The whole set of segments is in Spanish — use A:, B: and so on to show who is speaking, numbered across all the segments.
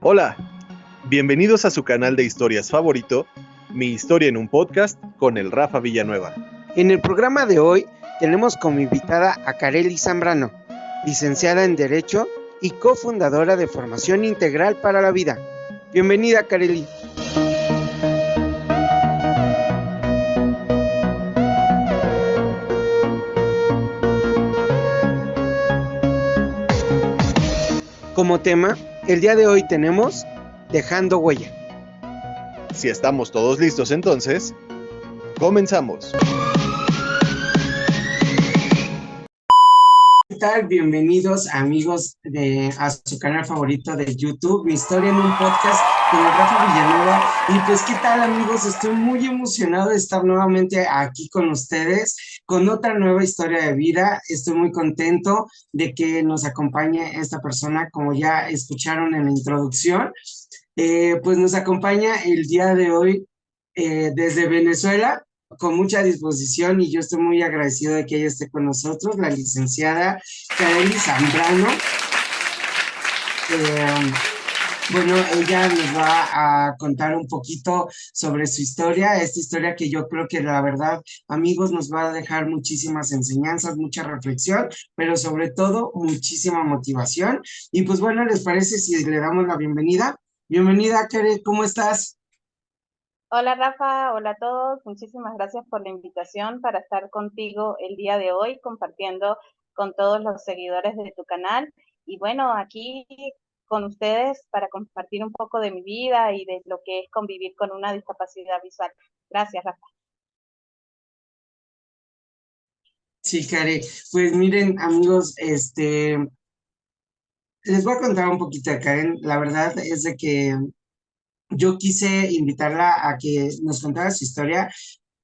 A: Hola, bienvenidos a su canal de historias favorito, Mi Historia en un Podcast con el Rafa Villanueva.
B: En el programa de hoy tenemos como invitada a Karely Zambrano, licenciada en Derecho y cofundadora de Formación Integral para la Vida. Bienvenida, Karely. Como tema, el día de hoy tenemos Dejando Huella.
A: Si estamos todos listos entonces, comenzamos.
B: ¿Qué tal? Bienvenidos amigos a su canal favorito de YouTube, Mi Historia en un Podcast con el Rafa Villanueva. Y pues, ¿qué tal amigos? Estoy muy emocionado de estar nuevamente aquí con ustedes, con otra nueva historia de vida. Estoy muy contento de que nos acompañe esta persona, como ya escucharon en la introducción. Pues nos acompaña el día de hoy desde Venezuela con mucha disposición, y yo estoy muy agradecido de que ella esté con nosotros, la licenciada Karely Zambrano. Bueno, ella nos va a contar un poquito sobre su historia, esta historia que yo creo que la verdad, amigos, nos va a dejar muchísimas enseñanzas, mucha reflexión, pero sobre todo muchísima motivación. Y pues bueno, ¿les parece si le damos la bienvenida? Bienvenida, Karely, ¿cómo estás?
C: Hola Rafa, hola a todos, muchísimas gracias por la invitación para estar contigo el día de hoy compartiendo con todos los seguidores de tu canal y bueno, aquí con ustedes para compartir un poco de mi vida y de lo que es convivir con una discapacidad visual. Gracias Rafa.
B: Sí, Karely, pues miren, amigos, les voy a contar un poquito de Karen. La verdad es de que yo quise invitarla a que nos contara su historia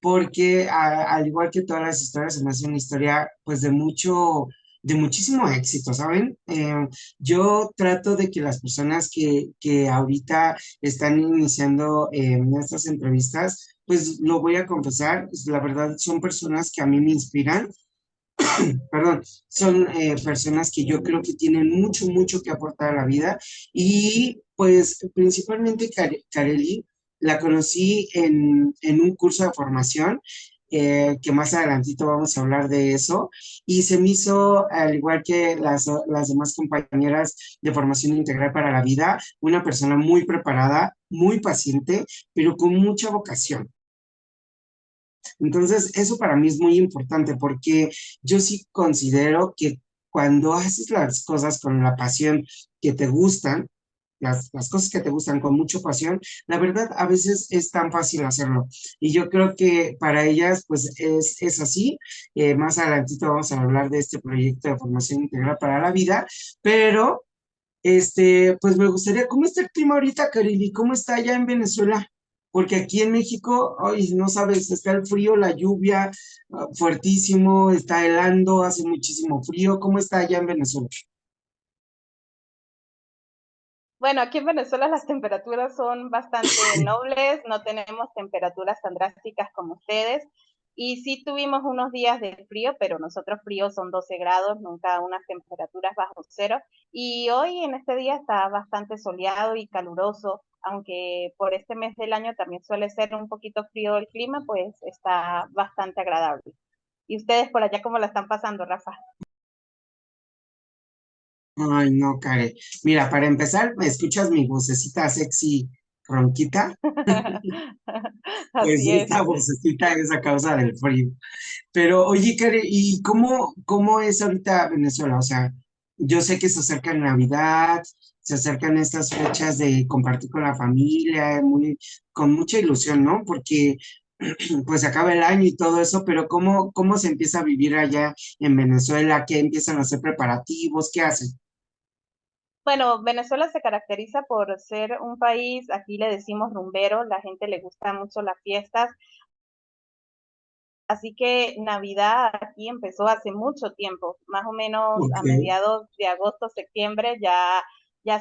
B: porque al igual que todas las historias, se me hace una historia pues de muchísimo éxito, ¿saben? Yo trato de que las personas que ahorita están iniciando en estas entrevistas, pues lo voy a confesar, la verdad son personas que a mí me inspiran. Perdón, son personas que yo creo que tienen mucho, mucho que aportar a la vida. Y pues principalmente Karely la conocí en un curso de formación, que más adelantito vamos a hablar de eso, y se me hizo, al igual que las demás compañeras de formación integral para la vida, una persona muy preparada, muy paciente, pero con mucha vocación. Entonces, eso para mí es muy importante porque yo sí considero que cuando haces las cosas con la pasión que te gustan, las cosas que te gustan con mucha pasión, la verdad a veces es tan fácil hacerlo. Y yo creo que para ellas, pues es así. Más adelantito vamos a hablar de este proyecto de formación integral para la vida, pero pues me gustaría, ¿cómo está el clima ahorita, Karely? ¿Cómo está allá en Venezuela? Porque aquí en México, ay, no sabes, está el frío, la lluvia, fuertísimo, está helando, hace muchísimo frío. ¿Cómo está allá en Venezuela?
C: Bueno, aquí en Venezuela las temperaturas son bastante nobles, no tenemos temperaturas tan drásticas como ustedes. Y sí tuvimos unos días de frío, pero nosotros frío son 12 grados, nunca unas temperaturas bajo cero. Y hoy en este día está bastante soleado y caluroso, aunque por este mes del año también suele ser un poquito frío el clima, pues está bastante agradable. ¿Y ustedes por allá cómo la están pasando, Rafa?
B: Ay, no, Karen. Mira, para empezar, ¿me escuchas mi vocecita sexy ronquita? Pues
C: Así es.
B: esta vocecita es a causa del frío. Pero oye, Karen, ¿y cómo es ahorita Venezuela? O sea, yo sé que se acerca Navidad, se acercan estas fechas de compartir con la familia, con mucha ilusión, ¿no? Porque pues se acaba el año y todo eso, pero ¿cómo se empieza a vivir allá en Venezuela? ¿Qué empiezan a hacer preparativos? ¿Qué hacen?
C: Bueno, Venezuela se caracteriza por ser un país, aquí le decimos rumbero, la gente le gusta mucho las fiestas, así que Navidad aquí empezó hace mucho tiempo, más o menos
B: Ok.
C: a mediados de agosto, septiembre, ya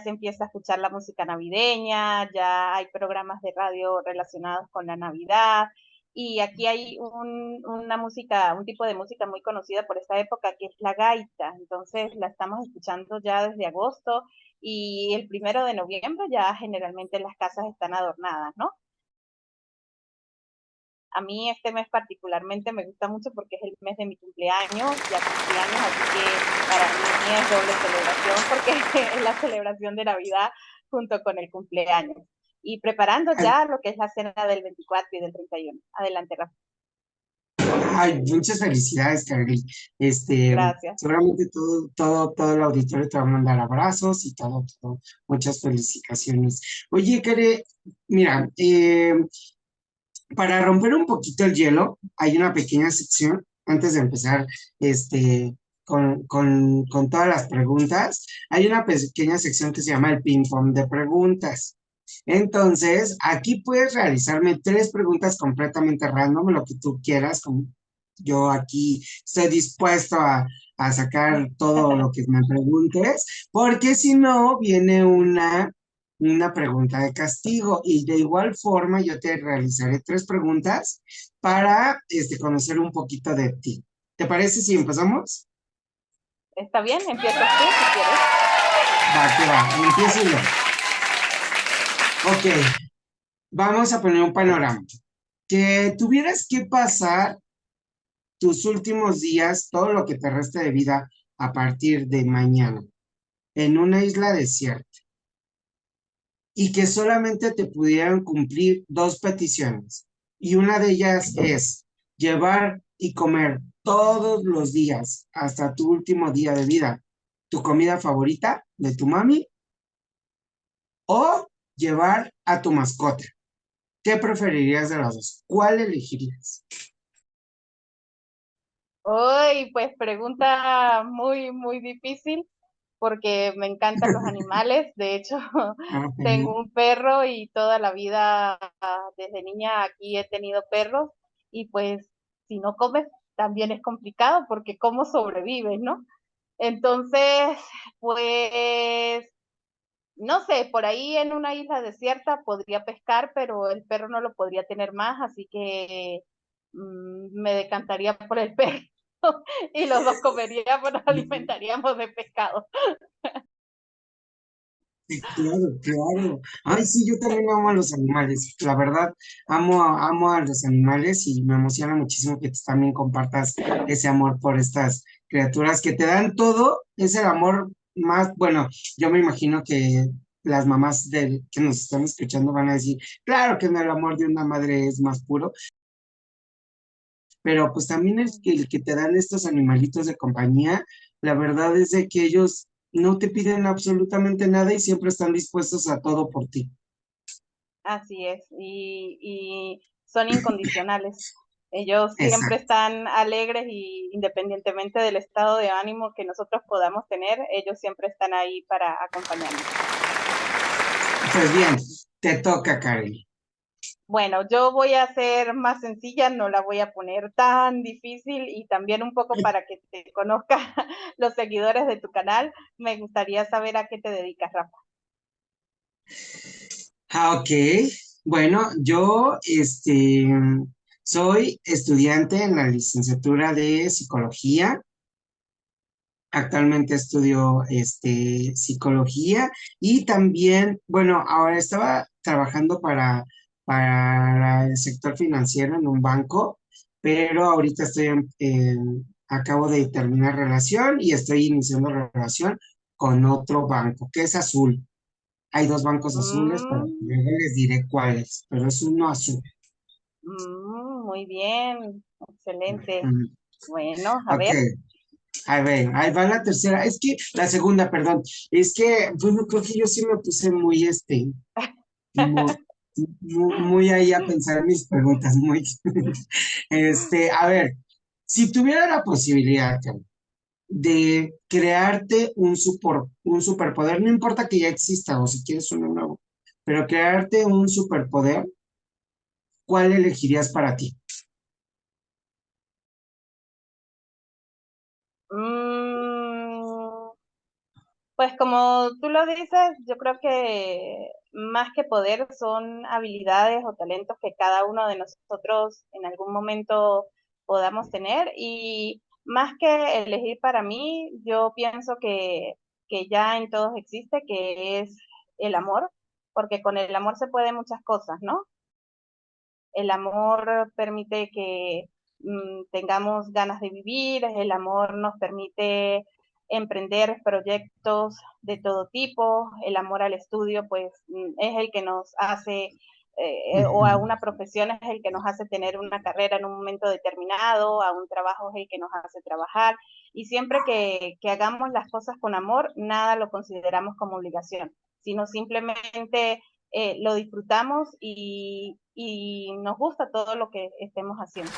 C: se empieza a escuchar la música navideña, ya hay programas de radio relacionados con la Navidad, y aquí hay una música, un tipo de música muy conocida por esta época que es la gaita, entonces la estamos escuchando ya desde agosto y el 1 de noviembre ya generalmente las casas están adornadas, ¿no? A mí este mes particularmente me gusta mucho porque es el mes de mi cumpleaños, ya cumpleaños, así que para mí es doble celebración porque es la celebración de Navidad junto con el cumpleaños. Y preparando ya lo que es la cena del 24 y del 31. Adelante, Rafa.
B: Ay, muchas felicidades, Carly.
C: Gracias.
B: Seguramente todo el auditorio te va a mandar abrazos y todo, muchas felicitaciones. Oye, Kare, mira, para romper un poquito el hielo, hay una pequeña sección antes de empezar, con todas las preguntas. Hay una pequeña sección que se llama el ping pong de preguntas. Entonces, aquí puedes realizarme 3 preguntas completamente random, lo que tú quieras. Yo aquí estoy dispuesto a sacar todo lo que me preguntes, porque si no, viene una pregunta de castigo y de igual forma yo te realizaré 3 preguntas para conocer un poquito de ti. ¿Te parece si empezamos?
C: ¿Está bien? Empiezas tú si quieres.
B: Va, que va, empiezo yo. Ok, vamos a poner un panorama. Que tuvieras que pasar tus últimos días, todo lo que te resta de vida a partir de mañana, en una isla desierta y que solamente te pudieran cumplir 2 peticiones. Y una de ellas es llevar y comer todos los días hasta tu último día de vida tu comida favorita de tu mami o llevar a tu mascota. ¿Qué preferirías de las dos? ¿Cuál elegirías?
C: Uy, pues pregunta muy, muy difícil porque me encantan los animales. De hecho, tengo un perro y toda la vida, desde niña aquí he tenido perros y pues si no comes también es complicado porque cómo sobrevives, ¿no? Entonces, pues, no sé, por ahí en una isla desierta podría pescar, pero el perro no lo podría tener más, así que me decantaría por el perro y los dos comeríamos, nos alimentaríamos de pescado.
B: Sí, claro, claro. Ay, sí, yo también amo a los animales. La verdad, amo a los animales y me emociona muchísimo que tú también compartas ese amor por estas criaturas que te dan todo. Es el amor más, bueno, yo me imagino que las mamás que nos están escuchando van a decir, claro que no, el amor de una madre es más puro, pero pues también el que te dan estos animalitos de compañía, la verdad es de que ellos no te piden absolutamente nada y siempre están dispuestos a todo por ti.
C: Así es, y son incondicionales. Ellos siempre
B: Exacto.
C: están alegres y independientemente del estado de ánimo que nosotros podamos tener, ellos siempre están ahí para acompañarnos.
B: Pues bien, te toca, Karen.
C: Bueno, yo voy a ser más sencilla, no la voy a poner tan difícil y también un poco para que te conozcan los seguidores de tu canal, me gustaría saber a qué te dedicas, Rafa.
B: Ok. Bueno, yo soy estudiante en la licenciatura de psicología. Actualmente estudio psicología y también, bueno, ahora estaba trabajando para el sector financiero en un banco, pero ahorita acabo de terminar relación y estoy iniciando relación con otro banco, que es azul. Hay 2 bancos azules, pero
C: Mm,
B: luego les diré cuáles, pero es uno azul.
C: muy bien, excelente.
B: Mm,
C: Bueno, a
B: ok,
C: ver.
B: a ver, ahí va la tercera. Es que, la segunda, perdón. Es que, bueno, creo que yo sí me puse muy, muy, muy ahí a pensar mis preguntas, muy. A ver, si tuviera la posibilidad, Karen, de crearte un superpoder, no importa que ya exista o si quieres uno nuevo, pero crearte un superpoder, ¿cuál elegirías para ti?
C: Mm, Pues como tú lo dices, yo creo que más que poder son habilidades o talentos que cada uno de nosotros en algún momento podamos tener y más que elegir para mí, yo pienso que ya en todos existe, que es el amor, porque con el amor se puede muchas cosas, ¿no? El amor permite que tengamos ganas de vivir, el amor nos permite emprender proyectos de todo tipo, el amor al estudio pues es el que nos hace, o a
B: Ujú.
C: una profesión es el que nos hace tener una carrera en un momento determinado, a un trabajo es el que nos hace trabajar, y siempre que hagamos las cosas con amor, nada lo consideramos como obligación, sino simplemente lo disfrutamos y nos gusta todo lo que estemos haciendo.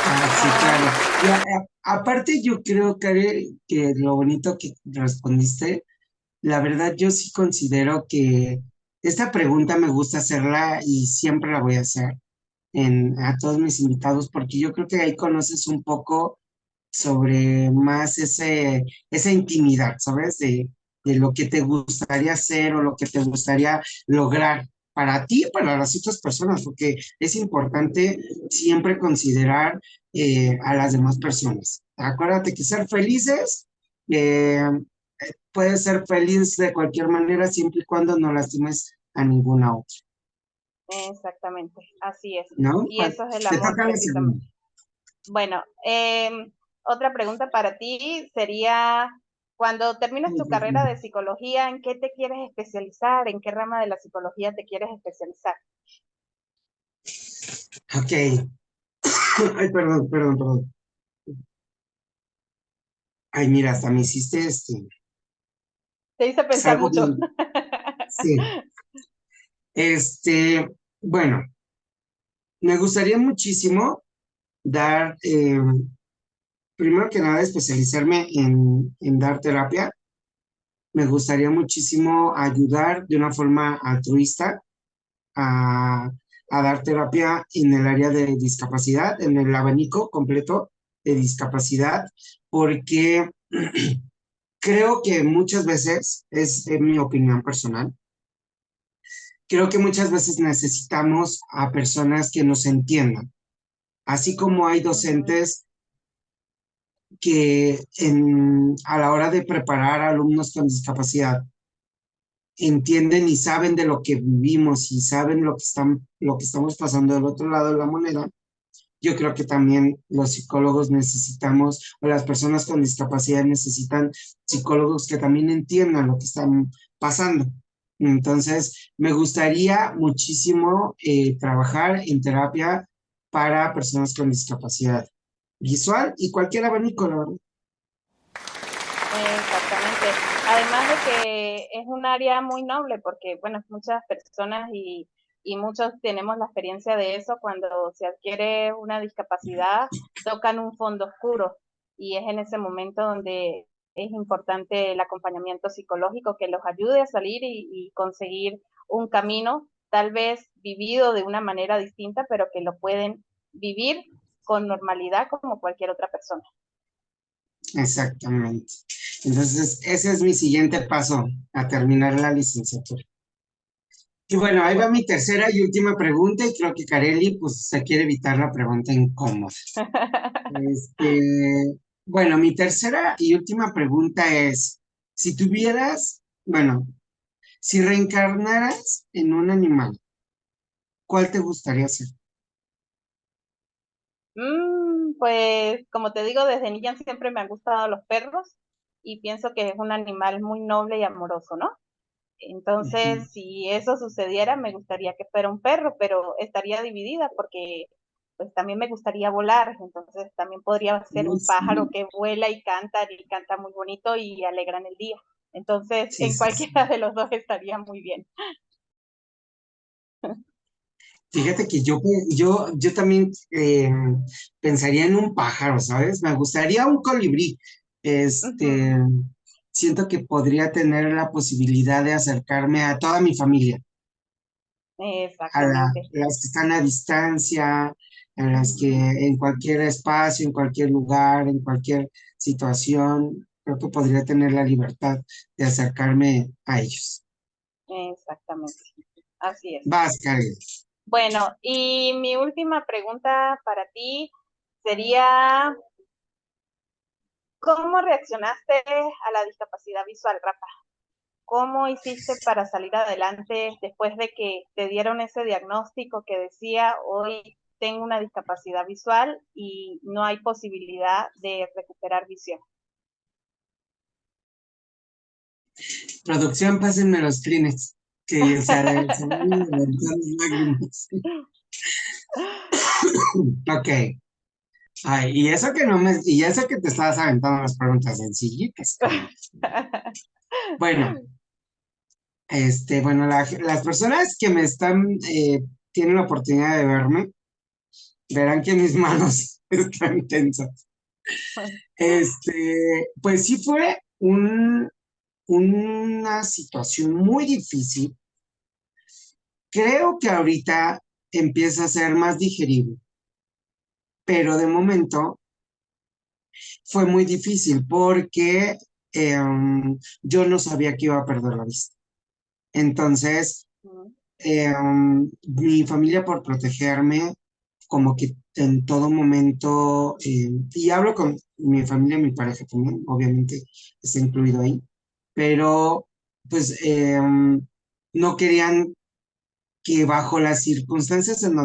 B: Ah, sí, claro. Y aparte yo creo, Karen, que lo bonito que respondiste, la verdad yo sí considero que esta pregunta me gusta hacerla y siempre la voy a hacer a todos mis invitados porque yo creo que ahí conoces un poco sobre más esa intimidad, ¿sabes? De lo que te gustaría hacer o lo que te gustaría lograr para ti y para las otras personas, porque es importante siempre considerar a las demás personas. Acuérdate que ser felices, eh, puedes ser feliz de cualquier manera siempre y cuando no lastimes a ninguna otra,
C: Exactamente, así es.
B: ¿no?
C: Y eso es el
B: Te
C: amor
B: toca la segunda.
C: precisamente. Bueno, otra pregunta para ti sería, cuando termines tu carrera de psicología, ¿en qué te quieres especializar? ¿En qué rama de la psicología te quieres especializar?
B: Ok. Ay, perdón. Ay, mira, hasta me hiciste
C: Te hice pensar
B: salgo
C: mucho.
B: bien. Sí. Este, bueno, me gustaría muchísimo dar, primero que nada, especializarme en dar terapia. Me gustaría muchísimo ayudar de una forma altruista a, a dar terapia en el área de discapacidad, en el abanico completo de discapacidad, porque creo que muchas veces, es en mi opinión personal, creo que muchas veces necesitamos a personas que nos entiendan, así como hay
C: Ujú.
B: docentes que a la hora de preparar a alumnos con discapacidad entienden y saben de lo que vivimos y saben lo que estamos pasando del otro lado de la moneda. Yo creo que también los psicólogos necesitamos, o las personas con discapacidad necesitan psicólogos que también entiendan lo que están pasando. Entonces, me gustaría muchísimo trabajar en terapia para personas con discapacidad visual y cualquier abanico, la verdad.
C: Exactamente. Además de que es un área muy noble porque, bueno, muchas personas y muchos tenemos la experiencia de eso cuando se adquiere una discapacidad, tocan un fondo oscuro y es en ese momento donde es importante el acompañamiento psicológico que los ayude a salir y conseguir un camino, tal vez vivido de una manera distinta, pero que lo pueden vivir con normalidad como cualquier otra persona.
B: Exactamente. Entonces, ese es mi siguiente paso a terminar la licenciatura. Y bueno, ahí va
C: Bueno.
B: mi tercera y última pregunta y creo que Carelli pues se quiere evitar la pregunta incómoda. Bueno, mi tercera y última pregunta es, si tuvieras, bueno, si reencarnaras en un animal, ¿cuál te gustaría ser?
C: Pues como te digo, desde niña siempre me han gustado los perros y pienso que es un animal muy noble y amoroso, ¿no?
B: Ujú.
C: Entonces, si eso sucediera, me gustaría que fuera un perro, pero estaría dividida porque pues también me gustaría volar, entonces también podría ser
B: Uy,
C: un pájaro
B: sí,
C: que vuela y canta muy bonito y alegran el día. Entonces,
B: sí,
C: en
B: sí, sí.
C: cualquiera de los dos estaría muy bien.
B: Fíjate que yo también pensaría en un pájaro, ¿sabes? Me gustaría un colibrí. Este,
C: Ujú,
B: siento que podría tener la posibilidad de acercarme a toda mi familia,
C: exactamente.
B: las que están a distancia, a las que
C: Ujú.
B: en cualquier espacio, en cualquier lugar, en cualquier situación. creo que podría tener la libertad de acercarme a ellos.
C: Exactamente, así es.
B: Vas, Karen.
C: Bueno, y mi última pregunta para ti sería, ¿cómo reaccionaste a la discapacidad visual, Rafa? ¿Cómo hiciste para salir adelante después de que te dieron ese diagnóstico que decía, hoy tengo una discapacidad visual y no hay posibilidad de recuperar visión?
B: Producción, pásenme los Kleenex. Que, o sea, se me van a levantar las lágrimas. Ok. Ay, y eso que te estabas aventando las preguntas sencillitas, Karen. Bueno, bueno, las personas que me tienen la oportunidad de verme, verán que mis manos están tensas. Pues sí fue una situación muy difícil. Creo que ahorita empieza a ser más digerible, pero de momento fue muy difícil porque yo no sabía que iba a perder la vista. Entonces, mi familia por protegerme, como que en todo momento, y hablo con mi familia, mi pareja también, obviamente está incluido ahí, pero pues no querían que bajo las circunstancias en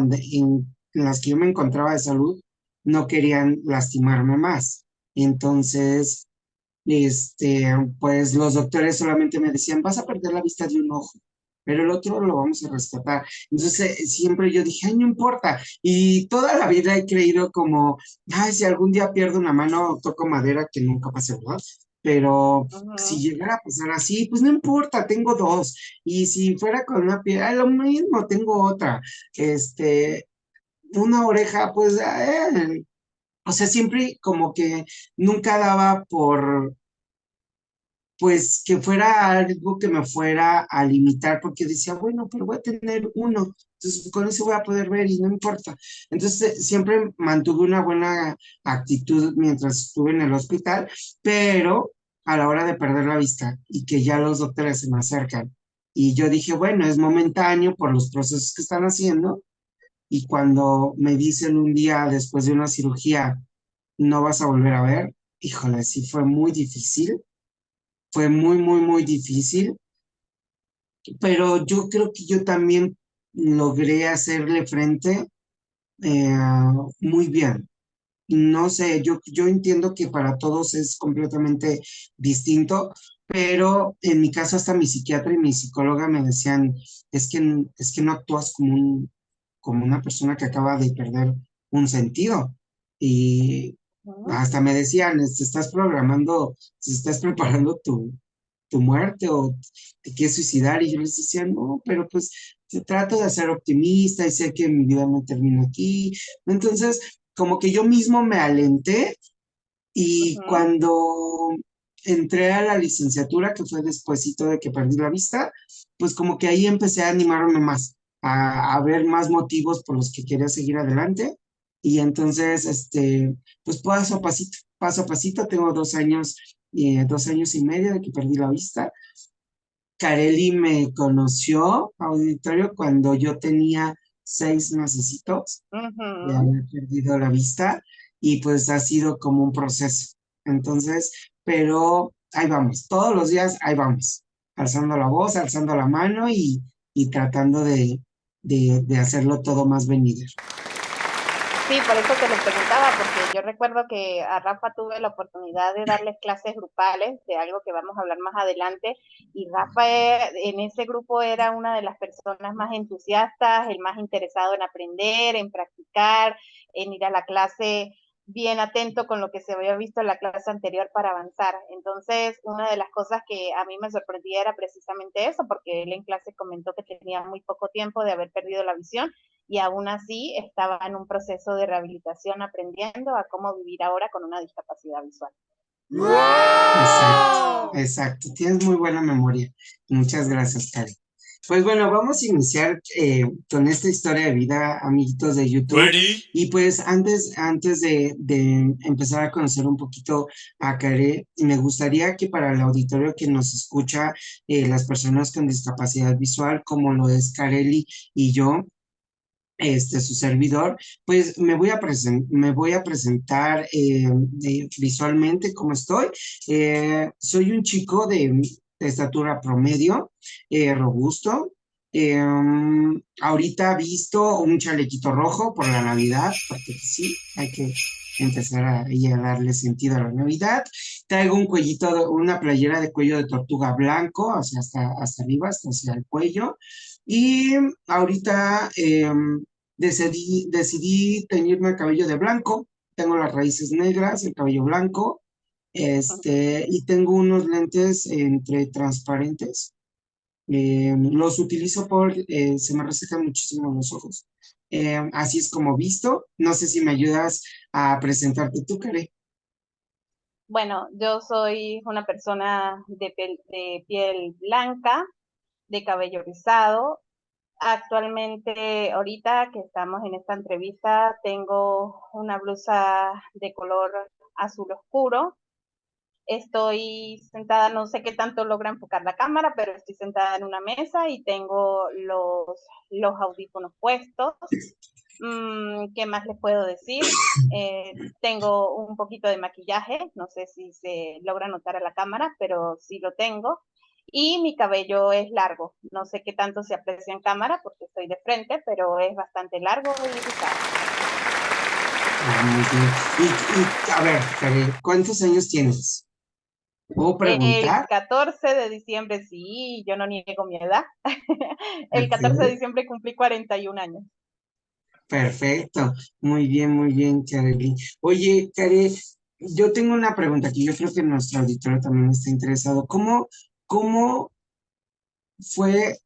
B: las que yo me encontraba de salud, no querían lastimarme más. Entonces, pues los doctores solamente me decían, vas a perder la vista de un ojo, pero el otro lo vamos a rescatar. Entonces, siempre yo dije, ay, no importa. Y toda la vida he creído como, ay, si algún día pierdo una mano, toco madera, que nunca pase, ¿verdad? Pero si llegara a pasar así, pues no importa, tengo dos. Y si fuera con una pierna, lo mismo, tengo otra. Este, una oreja, pues, o sea, siempre como que nunca daba por pues que fuera algo que me fuera a limitar, porque decía, bueno, pero voy a tener uno, entonces con eso voy a poder ver y no importa. Entonces siempre mantuve una buena actitud mientras estuve en el hospital, pero a la hora de perder la vista y que ya los doctores se me acercan, y yo dije, bueno, es momentáneo por los procesos que están haciendo, y cuando me dicen un día después de una cirugía, no vas a volver a ver, híjole, sí fue muy difícil, fue muy, muy, muy difícil, pero yo creo que yo también logré hacerle frente eh, muy bien. No sé, yo entiendo que para todos es completamente distinto, pero en mi caso hasta mi psiquiatra y mi psicóloga me decían, es que no actúas como una persona que acaba de perder un sentido. Y hasta me decían, te estás preparando tu muerte o te quieres suicidar. Y yo les decía, no, pero pues trato de ser optimista y sé que mi vida no termina aquí. Entonces, como que yo mismo me alenté y cuando entré a la licenciatura, que fue despuesito de que perdí la vista, pues como que ahí empecé a animarme más, a ver más motivos por los que quería seguir adelante. Y entonces, pues paso a pasito, tengo 2 años, 2 años y medio de que perdí la vista. Carelli me conoció, auditorio, cuando yo tenía 6 mesecitos de haber perdido la vista y pues ha sido como un proceso. Entonces, pero ahí vamos, todos los días ahí vamos, alzando la voz, alzando la mano y tratando de hacerlo todo más venidero.
C: Sí, por eso te lo preguntaba, porque yo recuerdo que a Rafa tuve la oportunidad de darles clases grupales de algo que vamos a hablar más adelante, y Rafa en ese grupo era una de las personas más entusiastas, el más interesado en aprender, en practicar, en ir a la clase bien atento con lo que se había visto en la clase anterior para avanzar. Entonces, una de las cosas que a mí me sorprendía era precisamente eso, porque él en clase comentó que tenía muy poco tiempo de haber perdido la visión y aún así estaba en un proceso de rehabilitación aprendiendo a cómo vivir ahora con una discapacidad visual.
B: Exacto, exacto. Tienes muy buena memoria. Muchas gracias, Karen. Pues bueno, vamos a iniciar con esta historia de vida, amiguitos de YouTube.
D: Ready?
B: Y pues antes de empezar a conocer un poquito a Care, me gustaría que para el auditorio que nos escucha, las personas con discapacidad visual, como lo es Kareli y yo, su servidor, pues me voy a presentar visualmente cómo estoy. Soy un chico de estatura promedio, robusto. Ahorita visto un chalequito rojo por la Navidad, porque pues, sí, hay que empezar a darle sentido a la Navidad. Traigo un una playera de cuello de tortuga blanco, o sea, hasta arriba, hasta hacia el cuello. Y ahorita decidí teñirme el cabello de blanco. Tengo las raíces negras, el cabello blanco, y tengo unos lentes entre transparentes. Los utilizo se me resecan muchísimo los ojos. Así es como visto. No sé si me ayudas a presentarte tú, Kare.
C: Bueno, yo soy una persona de piel blanca, de cabello rizado. Actualmente, ahorita que estamos en esta entrevista, tengo una blusa de color azul oscuro. Estoy sentada, no sé qué tanto logra enfocar la cámara, pero estoy sentada en una mesa y tengo los audífonos puestos. ¿Qué más les puedo decir? Tengo un poquito de maquillaje, no sé si se logra notar a la cámara, pero sí lo tengo. Y mi cabello es largo, no sé qué tanto se aprecia en cámara porque estoy de frente, pero es bastante largo y rizado.
B: Ah, muy bien. A ver, Kare, ¿cuántos años tienes? ¿Puedo
C: El
B: preguntar?
C: 14 de diciembre, sí, yo no niego mi edad. El 14 de
B: Ok.
C: diciembre cumplí 41 años.
B: Perfecto, muy bien, Kareli. Oye, Kare, yo tengo una pregunta que yo creo que nuestro auditorio también está interesado. ¿Cómo fue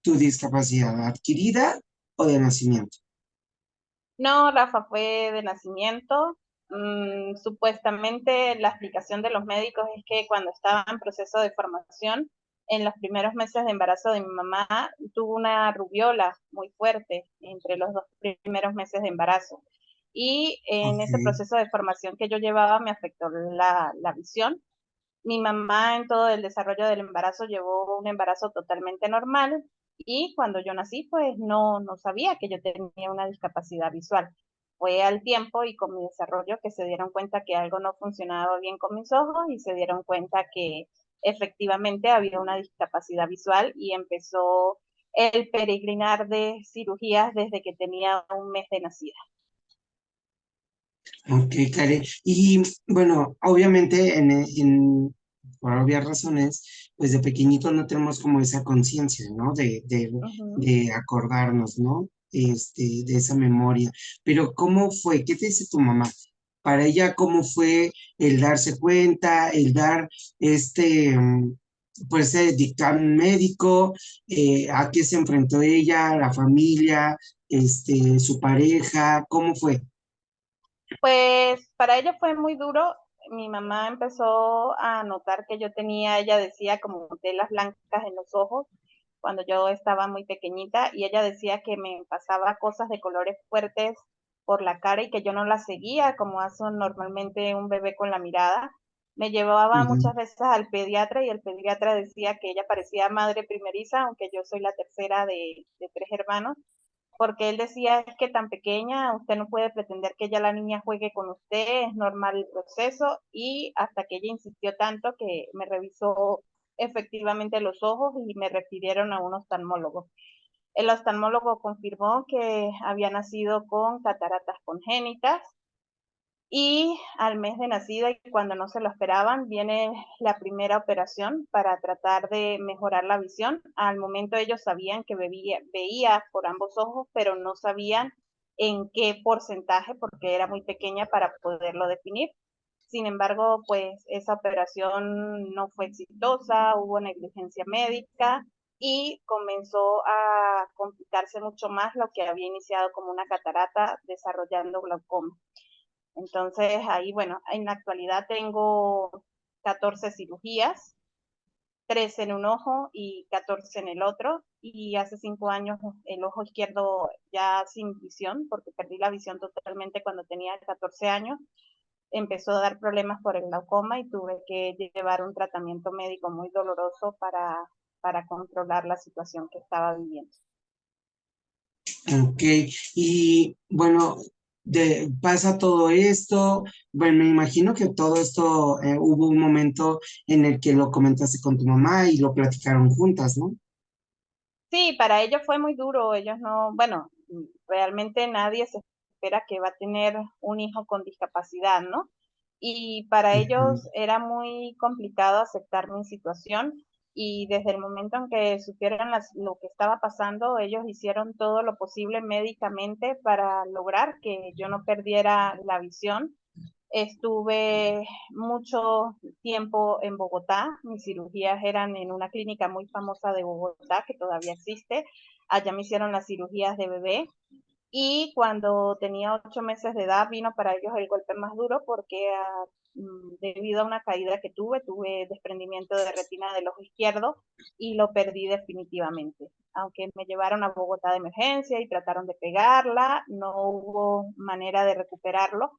B: tu discapacidad? ¿Adquirida o de nacimiento?
C: No, Rafa, fue de nacimiento. Supuestamente la explicación de los médicos es que cuando estaba en proceso de formación, en los primeros meses de embarazo de mi mamá, tuvo una rubiola muy fuerte entre los 2 primeros meses de embarazo. Y en
B: Ok.
C: ese proceso de formación que yo llevaba me afectó la visión. Mi mamá en todo el desarrollo del embarazo llevó un embarazo totalmente normal y cuando yo nací pues no sabía que yo tenía una discapacidad visual. Fue al tiempo y con mi desarrollo que se dieron cuenta que algo no funcionaba bien con mis ojos y se dieron cuenta que efectivamente había una discapacidad visual y empezó el peregrinar de cirugías desde que tenía un mes de nacida.
B: Ok, Kare. Y bueno, obviamente por obvias razones, pues de pequeñito no tenemos como esa conciencia, ¿no?
C: Ujú.
B: De acordarnos, ¿no? De esa memoria. Pero ¿cómo fue? ¿Qué te dice tu mamá? Para ella, ¿cómo fue el darse cuenta, el dar pues, dictamen médico? ¿A qué se enfrentó ella, la familia, su pareja? ¿Cómo fue?
C: Pues para ella fue muy duro. Mi mamá empezó a notar que yo tenía, ella decía, como telas blancas en los ojos cuando yo estaba muy pequeñita y ella decía que me pasaba cosas de colores fuertes por la cara y que yo no las seguía como hace normalmente un bebé con la mirada. Me llevaba
B: Ujú.
C: muchas veces al pediatra y el pediatra decía que ella parecía madre primeriza, aunque yo soy la tercera de 3 hermanos porque él decía es que tan pequeña, usted no puede pretender que ya la niña juegue con usted, es normal el proceso, y hasta que ella insistió tanto que me revisó efectivamente los ojos y me refirieron a un oftalmólogo. El oftalmólogo confirmó que había nacido con cataratas congénitas y al mes de nacida y cuando no se lo esperaban, viene la primera operación para tratar de mejorar la visión. Al momento ellos sabían que veía por ambos ojos, pero no sabían en qué porcentaje porque era muy pequeña para poderlo definir. Sin embargo, pues esa operación no fue exitosa, hubo negligencia médica y comenzó a complicarse mucho más lo que había iniciado como una catarata desarrollando glaucoma. Entonces, ahí, bueno, en la actualidad tengo 14 cirugías 13 en un ojo y 14 en el otro, y hace 5 años el ojo izquierdo ya sin visión, porque perdí la visión totalmente cuando tenía 14 años, empezó a dar problemas por el glaucoma y tuve que llevar un tratamiento médico muy doloroso para controlar la situación que estaba viviendo.
B: Ok, y bueno, pasa todo esto, bueno, me imagino que todo esto, hubo un momento en el que lo comentaste con tu mamá y lo platicaron juntas, ¿no?
C: Sí, para ellos fue muy duro, ellos no, bueno, realmente nadie se espera que va a tener un hijo con discapacidad, ¿no? Y para
B: Ujú.
C: ellos era muy complicado aceptar mi situación y desde el momento en que supieron lo que estaba pasando, ellos hicieron todo lo posible médicamente para lograr que yo no perdiera la visión. Estuve mucho tiempo en Bogotá, mis cirugías eran en una clínica muy famosa de Bogotá que todavía existe. Allá me hicieron las cirugías de bebé y cuando tenía 8 meses de edad vino para ellos el golpe más duro porque debido a una caída que tuve desprendimiento de retina del ojo izquierdo y lo perdí definitivamente. Aunque me llevaron a Bogotá de emergencia y trataron de pegarla, no hubo manera de recuperarlo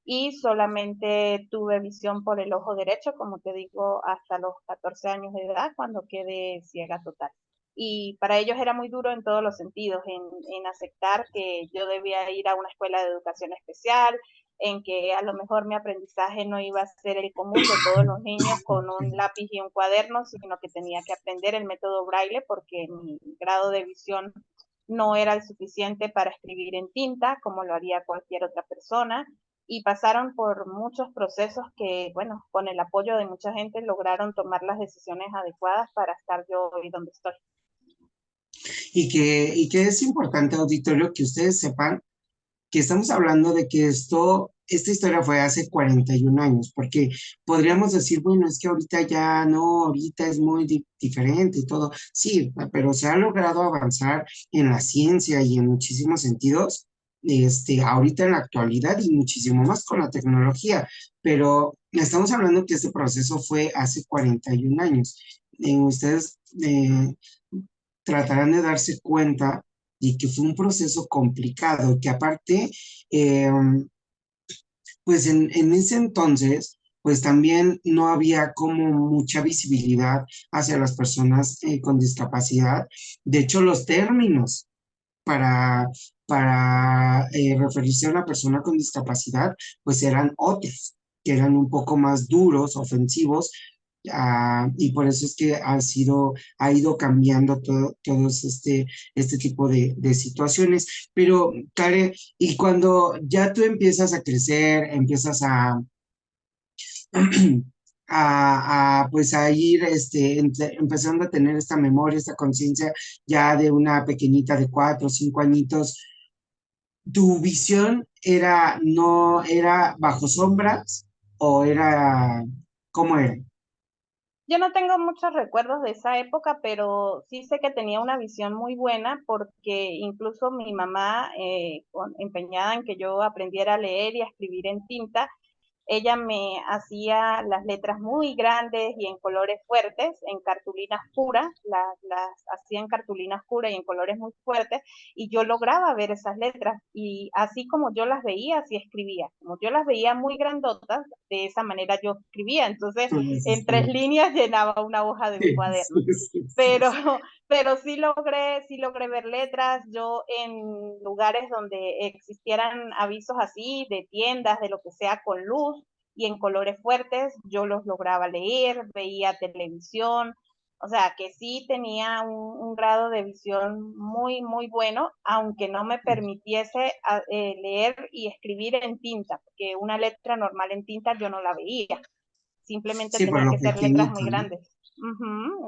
C: y solamente tuve visión por el ojo derecho, como te digo, hasta los 14 años de edad, cuando quedé ciega total. Y para ellos era muy duro en todos los sentidos, en aceptar que yo debía ir a una escuela de educación especial, en que a lo mejor mi aprendizaje no iba a ser el común de todos los niños con un lápiz y un cuaderno, sino que tenía que aprender el método braille porque mi grado de visión no era el suficiente para escribir en tinta como lo haría cualquier otra persona y pasaron por muchos procesos que, bueno, con el apoyo de mucha gente lograron tomar las decisiones adecuadas para estar yo hoy donde estoy.
B: Y que es importante, auditorio, que ustedes sepan que estamos hablando de que esta historia fue hace 41 años, porque podríamos decir, bueno, es que ahorita ya no, ahorita es muy diferente y todo. Sí, pero se ha logrado avanzar en la ciencia y en muchísimos sentidos, ahorita en la actualidad y muchísimo más con la tecnología, pero estamos hablando que este proceso fue hace 41 años. Ustedes tratarán de darse cuenta y que fue un proceso complicado, que aparte, eh, pues en ese entonces, pues también no había como mucha visibilidad hacia las personas con discapacidad. De hecho, los términos para, para referirse a una persona con discapacidad, pues eran otros, que eran un poco más duros, ofensivos, y por eso es que ha ido cambiando todos este tipo de situaciones. Pero, Karen, y cuando ya tú empiezas a crecer, empiezas pues a ir empezando a tener esta memoria, esta conciencia ya de una pequeñita de 4 o 5 añitos, ¿tu visión no era bajo sombras o cómo era?
C: Yo no tengo muchos recuerdos de esa época, pero sí sé que tenía una visión muy buena porque incluso mi mamá, empeñada en que yo aprendiera a leer y a escribir en tinta, ella me hacía las letras muy grandes y en colores fuertes, en cartulinas puras, las hacía en cartulinas puras y en colores muy fuertes, y yo lograba ver esas letras, y así como yo las veía, así escribía. Como yo las veía muy grandotas, de esa manera yo escribía, entonces en 3 líneas llenaba una hoja de un
B: Sí,
C: cuaderno.
B: sí, sí, sí,
C: Pero,
B: sí.
C: pero sí logré ver letras. Yo en lugares donde existieran avisos así, de tiendas, de lo que sea, con luz y en colores fuertes, yo los lograba leer, veía televisión, o sea que sí tenía un grado de visión muy, muy bueno, aunque no me permitiese leer y escribir en tinta, porque una letra normal en tinta yo no la veía, simplemente
B: Sí, por
C: tenían
B: lo
C: que ser letras
B: pequeñito,
C: muy
B: ¿no?
C: grandes.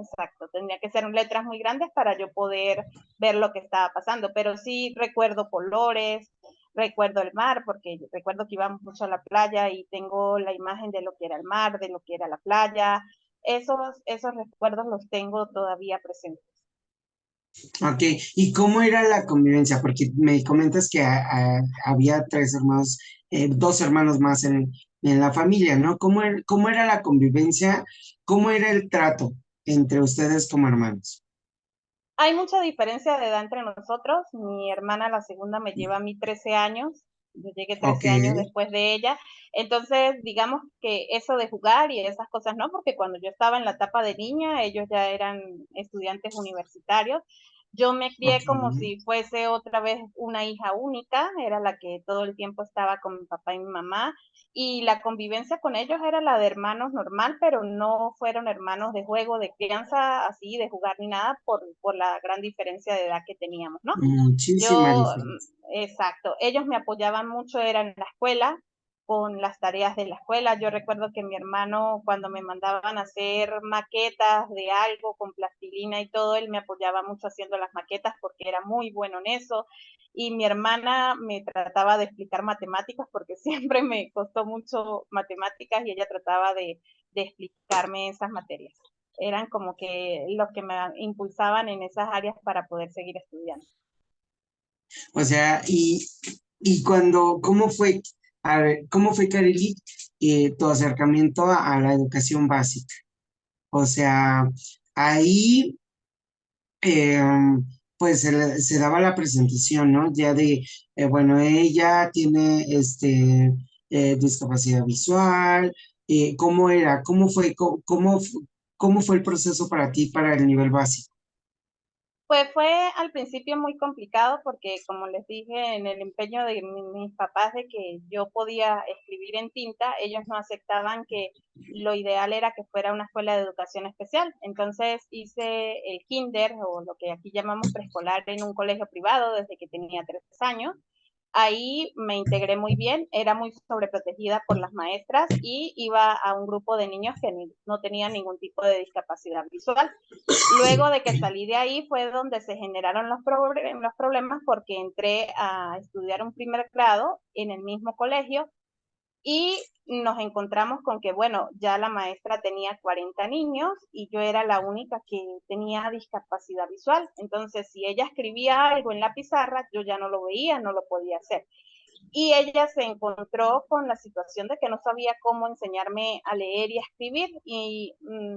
C: Exacto, tenía que ser letras muy grandes para yo poder ver lo que estaba pasando, pero sí recuerdo colores, recuerdo el mar, porque recuerdo que íbamos mucho a la playa y tengo la imagen de lo que era el mar, de lo que era la playa. Esos recuerdos los tengo todavía presentes.
B: Ok, ¿y cómo era la convivencia? Porque me comentas que había 3 hermanos, 2 hermanos más en la familia, ¿no? ¿Cómo era la convivencia? ¿Cómo era el trato? entre ustedes como hermanos?
C: Hay mucha diferencia de edad entre nosotros. Mi hermana, la segunda, me lleva a mí 13 años. Yo llegué
B: Ok,
C: 13 años después de ella. Entonces, digamos que eso de jugar y esas cosas no, porque cuando yo estaba en la etapa de niña, ellos ya eran estudiantes universitarios. Yo me crié
B: ok.
C: como si fuese otra vez una hija única, era la que todo el tiempo estaba con mi papá y mi mamá, y la convivencia con ellos era la de hermanos normal, pero no fueron hermanos de juego, de crianza, así, de jugar ni nada, por la gran diferencia de edad que teníamos, ¿no?
B: Muchísima
C: Yo,
B: diferencia.
C: exacto, ellos me apoyaban mucho, era en la escuela, con las tareas de la escuela. Yo recuerdo que mi hermano, cuando me mandaban a hacer maquetas de algo con plastilina y todo, él me apoyaba mucho haciendo las maquetas porque era muy bueno en eso. Y mi hermana me trataba de explicar matemáticas porque siempre me costó mucho matemáticas y ella trataba de explicarme esas materias. Eran como que los que me impulsaban en esas áreas para poder seguir estudiando.
B: O sea, y cuando, ¿cómo fue, a ver, cómo fue, Kareli, tu acercamiento a la educación básica? O sea, ahí, eh, pues se daba la presentación, ¿no? Ya de, bueno, ella tiene, discapacidad visual, ¿cómo era? ¿Cómo fue, cómo fue el proceso para ti para el nivel básico?
C: Pues fue al principio muy complicado porque, como les dije, en el empeño de mis papás de que yo podía escribir en tinta, ellos no aceptaban que lo ideal era que fuera una escuela de educación especial. Entonces hice el kinder o lo que aquí llamamos preescolar en un colegio privado desde que tenía 3 años. Ahí me integré muy bien, era muy sobreprotegida por las maestras y iba a un grupo de niños que no tenían ningún tipo de discapacidad visual. Luego de que salí de ahí fue donde se generaron los problemas porque entré a estudiar un primer grado en el mismo colegio y nos encontramos con que, bueno, ya la maestra tenía 40 niños y yo era la única que tenía discapacidad visual. Entonces, si ella escribía algo en la pizarra, yo ya no lo veía, no lo podía hacer. Y ella se encontró con la situación de que no sabía cómo enseñarme a leer y a escribir y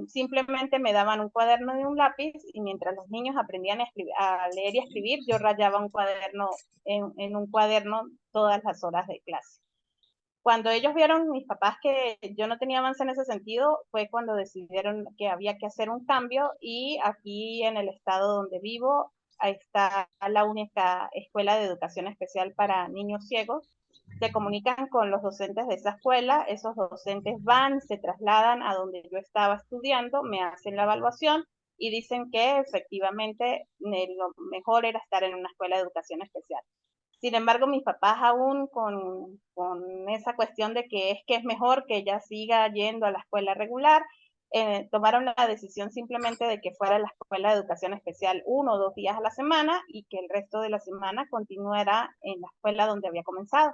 C: simplemente me daban un cuaderno y un lápiz y mientras los niños aprendían a leer y a escribir, yo rayaba un cuaderno en un cuaderno todas las horas de clase. Cuando ellos vieron, mis papás, que yo no tenía avance en ese sentido, fue cuando decidieron que había que hacer un cambio y aquí en el estado donde vivo está la única escuela de educación especial para niños ciegos. Se comunican con los docentes de esa escuela, esos docentes van, se trasladan a donde yo estaba estudiando, me hacen la evaluación y dicen que efectivamente lo mejor era estar en una escuela de educación especial. Sin embargo, mis papás aún con esa cuestión de que es mejor que ella siga yendo a la escuela regular, tomaron la decisión simplemente de que fuera a la escuela de educación especial 1 o 2 días a la semana y que el resto de la semana continuara en la escuela donde había comenzado.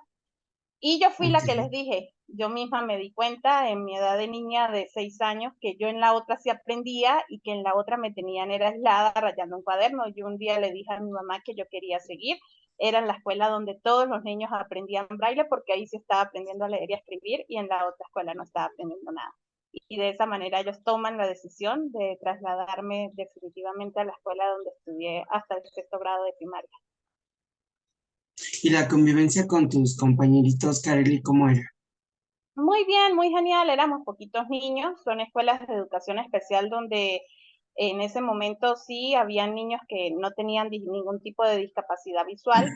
C: Y yo fui
B: Ok.
C: la que les dije, yo misma me di cuenta en mi edad de niña de 6 años que yo en la otra sí aprendía y que en la otra me tenían era aislada rayando un cuaderno. Yo un día le dije a mi mamá que yo quería seguir, era en la escuela donde todos los niños aprendían braille porque ahí sí estaba aprendiendo a leer y a escribir y en la otra escuela no estaba aprendiendo nada. Y de esa manera ellos toman la decisión de trasladarme definitivamente a la escuela donde estudié hasta el 6.º grado de primaria.
B: ¿Y la convivencia con tus compañeritos, Kareli, cómo era?
C: Muy bien, muy genial, éramos poquitos niños, son escuelas de educación especial donde en ese momento sí habían niños que no tenían ningún tipo de discapacidad visual,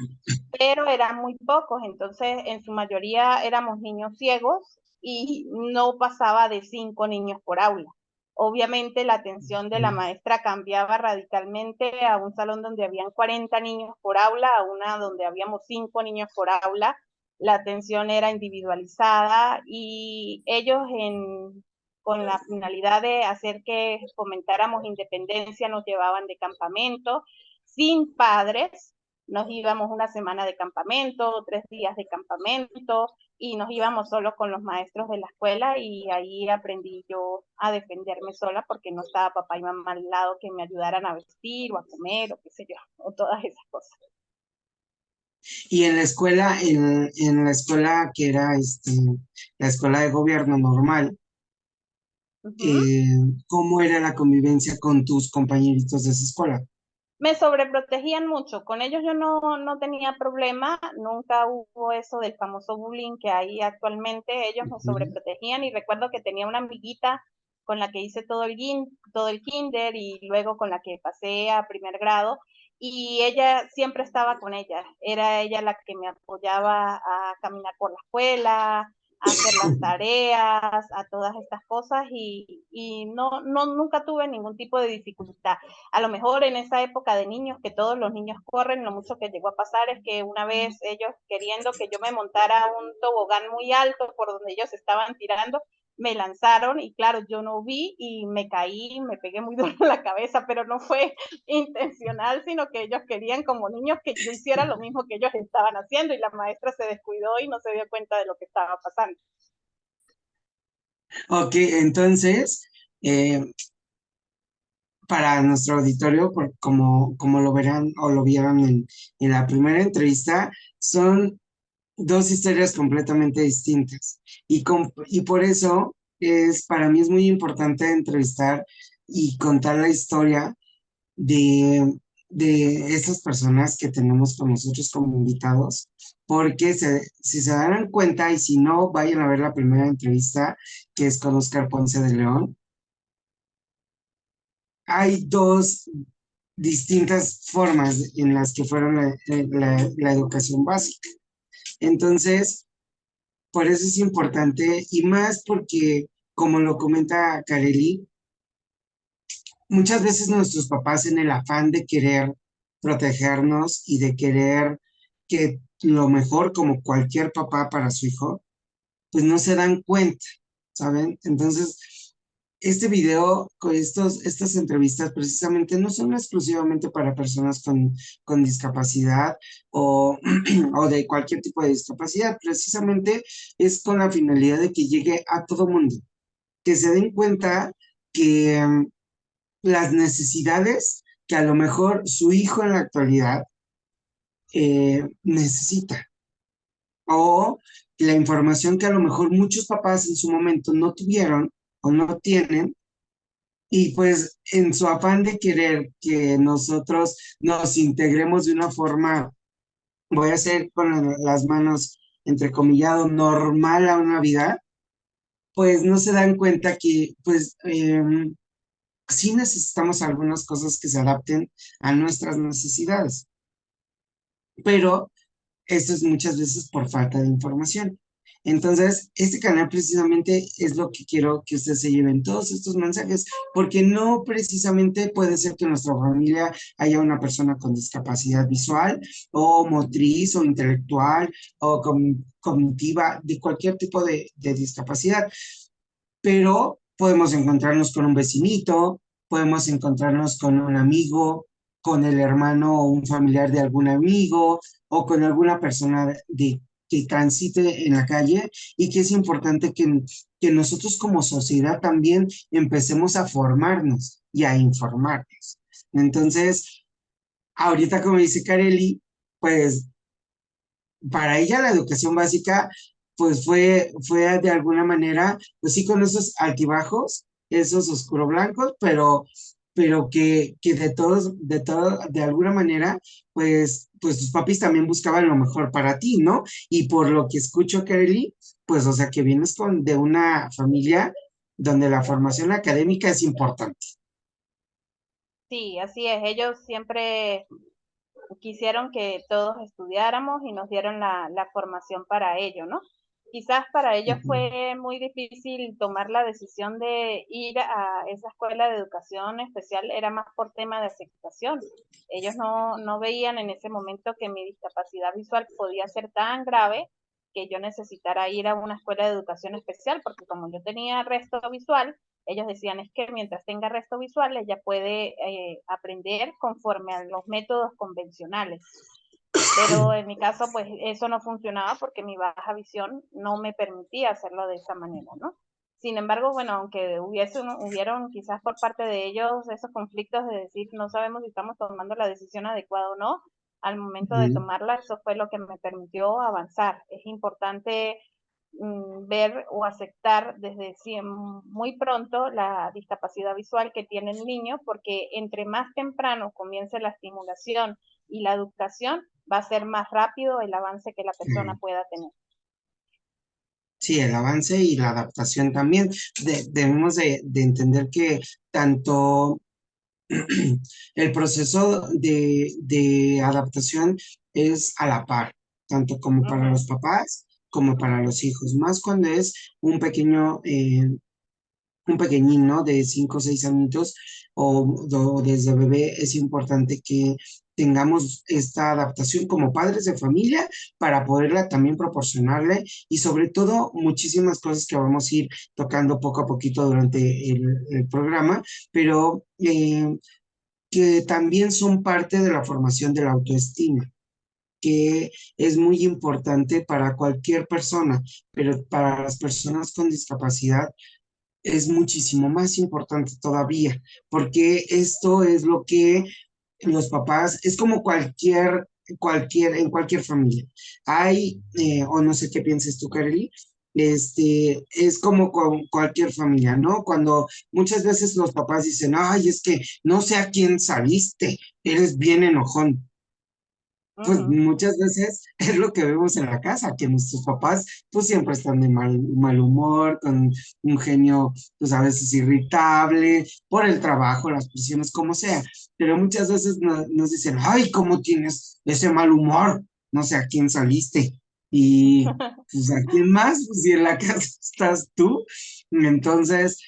C: pero eran muy pocos, entonces en su mayoría éramos niños ciegos y no pasaba de 5 niños por aula. Obviamente la atención de la maestra cambiaba radicalmente a un salón donde habían 40 niños por aula, a una donde habíamos 5 niños por aula. La atención era individualizada y ellos con la finalidad de hacer que fomentáramos independencia nos llevaban de campamento sin padres, nos íbamos una semana de campamento, 3 días de campamento y nos íbamos solo con los maestros de la escuela y ahí aprendí yo a defenderme sola porque no estaba papá y mamá al lado que me ayudaran a vestir o a comer o qué sé yo, o todas esas cosas.
B: Y en la escuela, en la escuela que era la escuela de gobierno normal,
C: Ujú.
B: ¿Cómo era la convivencia con tus compañeritos de esa escuela?
C: Me sobreprotegían mucho, con ellos yo no tenía problema, nunca hubo eso del famoso bullying que hay actualmente, ellos me
B: Ujú.
C: sobreprotegían y recuerdo que tenía una amiguita con la que hice todo el kinder y luego con la que pasé a primer grado y ella siempre estaba con ella, era ella la que me apoyaba a caminar por la escuela, a hacer las tareas, a todas estas cosas y nunca tuve ningún tipo de dificultad. A lo mejor en esa época de niños, que todos los niños corren, lo mucho que llegó a pasar es que una vez ellos queriendo que yo me montara un tobogán muy alto por donde ellos estaban tirando, me lanzaron y claro, yo no vi y me caí, me pegué muy duro en la cabeza, pero no fue intencional, sino que ellos querían como niños que yo hiciera lo mismo que ellos estaban haciendo y la maestra se descuidó y no se dio cuenta de lo que estaba pasando.
B: Ok, entonces, eh, para nuestro auditorio, como lo verán o lo vieron en la primera entrevista, son dos historias completamente distintas. Y por eso para mí es muy importante entrevistar y contar la historia de estas personas que tenemos con nosotros como invitados, porque si se darán cuenta y si no, vayan a ver la primera entrevista que es con Oscar Ponce de León. Hay dos distintas formas en las que fueron la educación básica. Entonces, por eso es importante y más porque, como lo comenta Kareli, muchas veces nuestros papás en el afán de querer protegernos y de querer que lo mejor como cualquier papá para su hijo, pues no se dan cuenta, ¿saben? Entonces, este video, estas entrevistas precisamente no son exclusivamente para personas con discapacidad o, o de cualquier tipo de discapacidad, precisamente es con la finalidad de que llegue a todo mundo, que se den cuenta que las necesidades que a lo mejor su hijo en la actualidad necesita o la información que a lo mejor muchos papás en su momento no tuvieron o no tienen. Y pues en su afán de querer que nosotros nos integremos de una forma, voy a hacer con las manos entrecomillado, normal a una vida, pues no se dan cuenta que pues sí necesitamos algunas cosas que se adapten a nuestras necesidades, pero esto es muchas veces por falta de información. Entonces, este canal precisamente es lo que quiero que ustedes se lleven todos estos mensajes, porque no precisamente puede ser que en nuestra familia haya una persona con discapacidad visual o motriz o intelectual o cognitiva, de cualquier tipo de discapacidad, pero podemos encontrarnos con un vecinito, podemos encontrarnos con un amigo, con el hermano o un familiar de algún amigo o con alguna persona que transite en la calle y que es importante que nosotros como sociedad también empecemos a formarnos y a informarnos. Entonces, ahorita como dice Kareli, pues para ella la educación básica, pues fue de alguna manera, pues sí con esos altibajos, esos oscuro blancos, pero que de alguna manera, pues tus papis también buscaban lo mejor para ti, ¿no? Y por lo que escucho, Kelly, pues o sea que vienes de una familia donde la formación académica es importante.
C: Sí, así es, ellos siempre quisieron que todos estudiáramos y nos dieron la formación para ello, ¿no? Quizás para ellos
B: Ujú.
C: fue muy difícil tomar la decisión de ir a esa escuela de educación especial, era más por tema de aceptación. Ellos no veían en ese momento que mi discapacidad visual podía ser tan grave que yo necesitara ir a una escuela de educación especial, porque como yo tenía resto visual, ellos decían es que mientras tenga resto visual ella puede aprender conforme a los métodos convencionales. Pero en mi caso, pues eso no funcionaba porque mi baja visión no me permitía hacerlo de esa manera, ¿no? Sin embargo, bueno, aunque hubieron quizás por parte de ellos esos conflictos de decir no sabemos si estamos tomando la decisión adecuada o no, al momento de
B: Ujú.
C: tomarla, eso fue lo que me permitió avanzar. Es importante ver o aceptar desde muy pronto la discapacidad visual que tiene el niño, porque entre más temprano comience la estimulación y la educación, va a ser más rápido el avance que la persona pueda tener.
B: Sí, el avance y la adaptación también. Debemos de entender que tanto el proceso de adaptación es a la par, tanto como para los papás como para los hijos, más cuando es un pequeño, un pequeñín, ¿no? De 5 o 6 añitos o desde bebé es importante que tengamos esta adaptación como padres de familia para poderla también proporcionarle y sobre todo muchísimas cosas que vamos a ir tocando poco a poquito durante el programa, pero que también son parte de la formación de la autoestima, que es muy importante para cualquier persona, pero para las personas con discapacidad es muchísimo más importante todavía, porque esto es lo que los papás, es como en cualquier familia. Hay, o no sé qué pienses tú, Kareli, es como con cualquier familia, ¿no? Cuando muchas veces los papás dicen, ay, es que no sé a quién saliste, eres bien enojón. Pues muchas veces es lo que vemos en la casa, que nuestros papás pues siempre están de mal humor, con un genio pues a veces irritable, por el trabajo, las presiones, como sea. Pero muchas veces nos dicen, ay, ¿cómo tienes ese mal humor? No sé a quién saliste. Y pues a quién más, pues si en la casa estás tú. Entonces,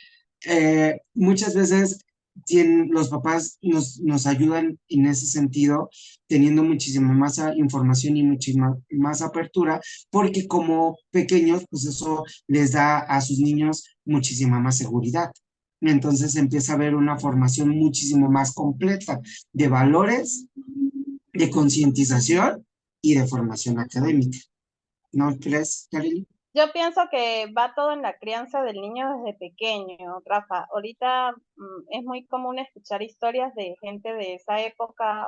B: muchas veces los papás nos ayudan en ese sentido teniendo muchísima más información y muchísima más apertura, porque como pequeños, pues eso les da a sus niños muchísima más seguridad. Entonces empieza a haber una formación muchísimo más completa de valores, de concientización y de formación académica. ¿No crees, Kareli?
C: Yo pienso que va todo en la crianza del niño desde pequeño, Rafa. Ahorita es muy común escuchar historias de gente de esa época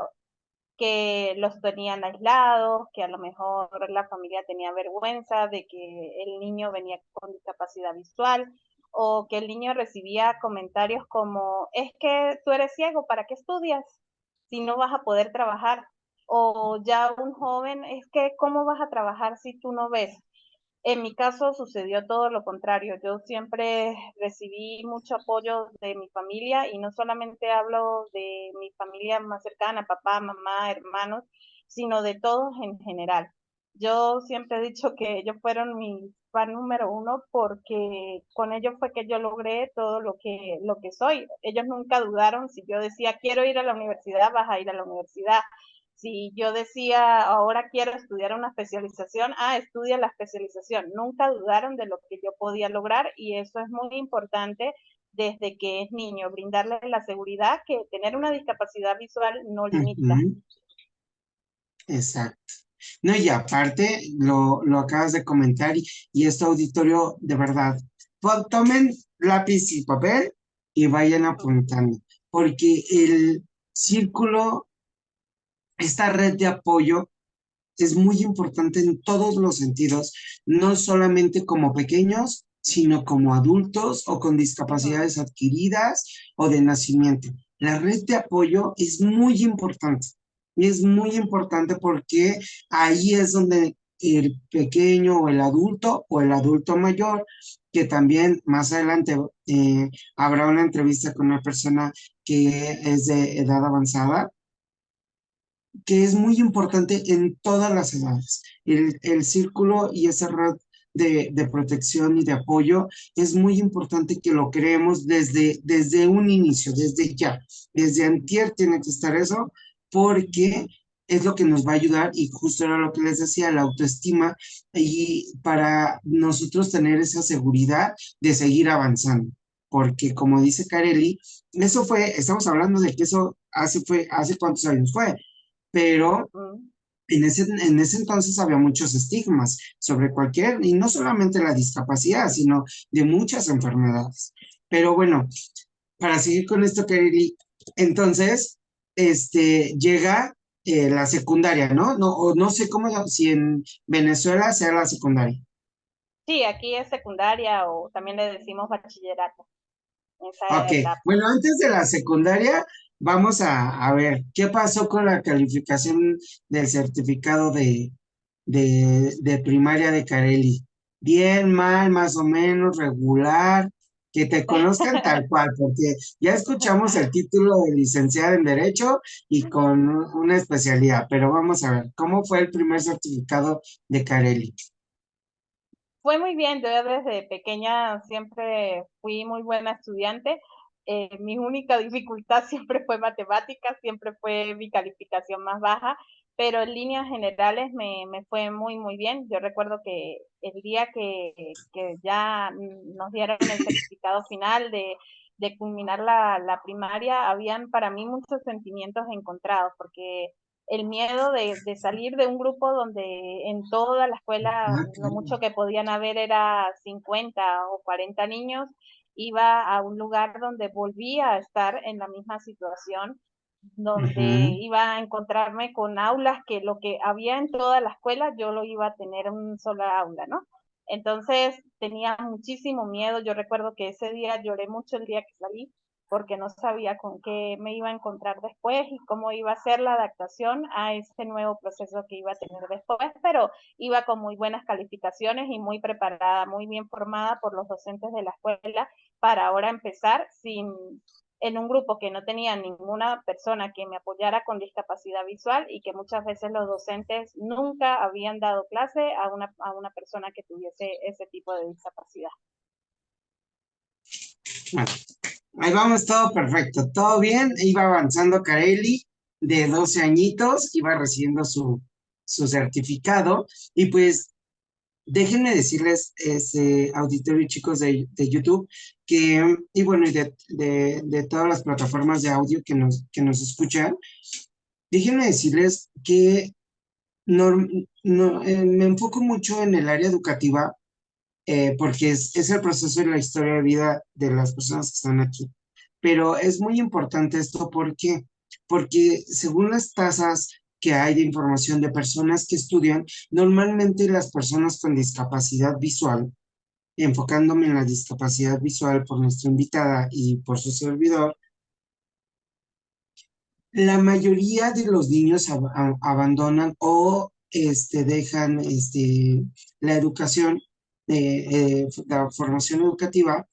C: que los tenían aislados, que a lo mejor la familia tenía vergüenza de que el niño venía con discapacidad visual, o que el niño recibía comentarios como, es que tú eres ciego, ¿para qué estudias si no vas a poder trabajar? O ya un joven, es que ¿cómo vas a trabajar si tú no ves? En mi caso sucedió todo lo contrario. Yo siempre recibí mucho apoyo de mi familia y no solamente hablo de mi familia más cercana, papá, mamá, hermanos, sino de todos en general. Yo siempre he dicho que ellos fueron mi fan número uno porque con ellos fue que yo logré todo lo que soy. Ellos nunca dudaron si yo decía quiero ir a la universidad, vas a ir a la universidad. Si yo decía, ahora quiero estudiar una especialización, estudia la especialización. Nunca dudaron de lo que yo podía lograr y eso es muy importante desde que es niño, brindarle la seguridad que tener una discapacidad visual no limita.
B: Exacto. No, y aparte, lo acabas de comentar y este auditorio, de verdad, tomen lápiz y papel y vayan apuntando, porque el círculo, esta red de apoyo es muy importante en todos los sentidos, no solamente como pequeños, sino como adultos o con discapacidades adquiridas o de nacimiento. La red de apoyo es muy importante. Es muy importante porque ahí es donde el pequeño o el adulto mayor, que también más adelante habrá una entrevista con una persona que es de edad avanzada, que es muy importante en todas las edades. El círculo y esa red de protección y de apoyo es muy importante que lo creemos desde un inicio, desde ya. Desde antier tiene que estar eso, porque es lo que nos va a ayudar y justo era lo que les decía, la autoestima y para nosotros tener esa seguridad de seguir avanzando. Porque como dice Kareli, eso fue, estamos hablando de que eso hace cuántos años fue, pero en ese entonces había muchos estigmas sobre cualquier, y no solamente la discapacidad, sino de muchas enfermedades. Pero bueno, para seguir con esto, Kerry, entonces, llega la secundaria, ¿no? No, o no sé cómo, si en Venezuela sea la secundaria.
C: Sí, aquí es secundaria o también le decimos bachillerato, esa
B: Ok,
C: etapa.
B: bueno, antes de la secundaria, vamos a ver qué pasó con la calificación del certificado de primaria de Carelli. Bien, mal, más o menos, regular, que te conozcan tal cual, porque ya escuchamos el título de licenciada en Derecho y con una especialidad, pero vamos a ver, ¿cómo fue el primer certificado de Carelli?
C: Fue muy bien, yo desde pequeña siempre fui muy buena estudiante. Mi única dificultad siempre fue matemáticas, siempre fue mi calificación más baja, pero en líneas generales me fue muy, muy bien. Yo recuerdo que el día que ya nos dieron el certificado final de culminar la primaria, habían para mí muchos sentimientos encontrados, porque el miedo de salir de un grupo donde en toda la escuela
B: Ah,
C: lo
B: claro.
C: mucho que podían haber era 50 o 40 niños, iba a un lugar donde volvía a estar en la misma situación, donde
B: Ujú.
C: iba a encontrarme con aulas que lo que había en toda la escuela yo lo iba a tener en un sola aula, ¿no? Entonces tenía muchísimo miedo. Yo recuerdo que ese día lloré mucho el día que salí porque no sabía con qué me iba a encontrar después y cómo iba a ser la adaptación a este nuevo proceso que iba a tener después, pero iba con muy buenas calificaciones y muy preparada, muy bien formada por los docentes de la escuela para ahora empezar en un grupo que no tenía ninguna persona que me apoyara con discapacidad visual y que muchas veces los docentes nunca habían dado clase a una persona que tuviese ese tipo de discapacidad.
B: Bueno, ahí vamos, todo perfecto, todo bien, iba avanzando Carelli de 12 añitos, iba recibiendo su certificado y pues déjenme decirles, auditorio chicos de YouTube, y bueno, y de todas las plataformas de audio que nos escuchan, déjenme decirles que me enfoco mucho en el área educativa porque es el proceso y la historia de vida de las personas que están aquí. Pero es muy importante esto, ¿por qué? Porque según las tasas que hay de información de personas que estudian, normalmente las personas con discapacidad visual, enfocándome en la discapacidad visual por nuestra invitada y por su servidor, la mayoría de los niños abandonan o dejan la educación, la formación educativa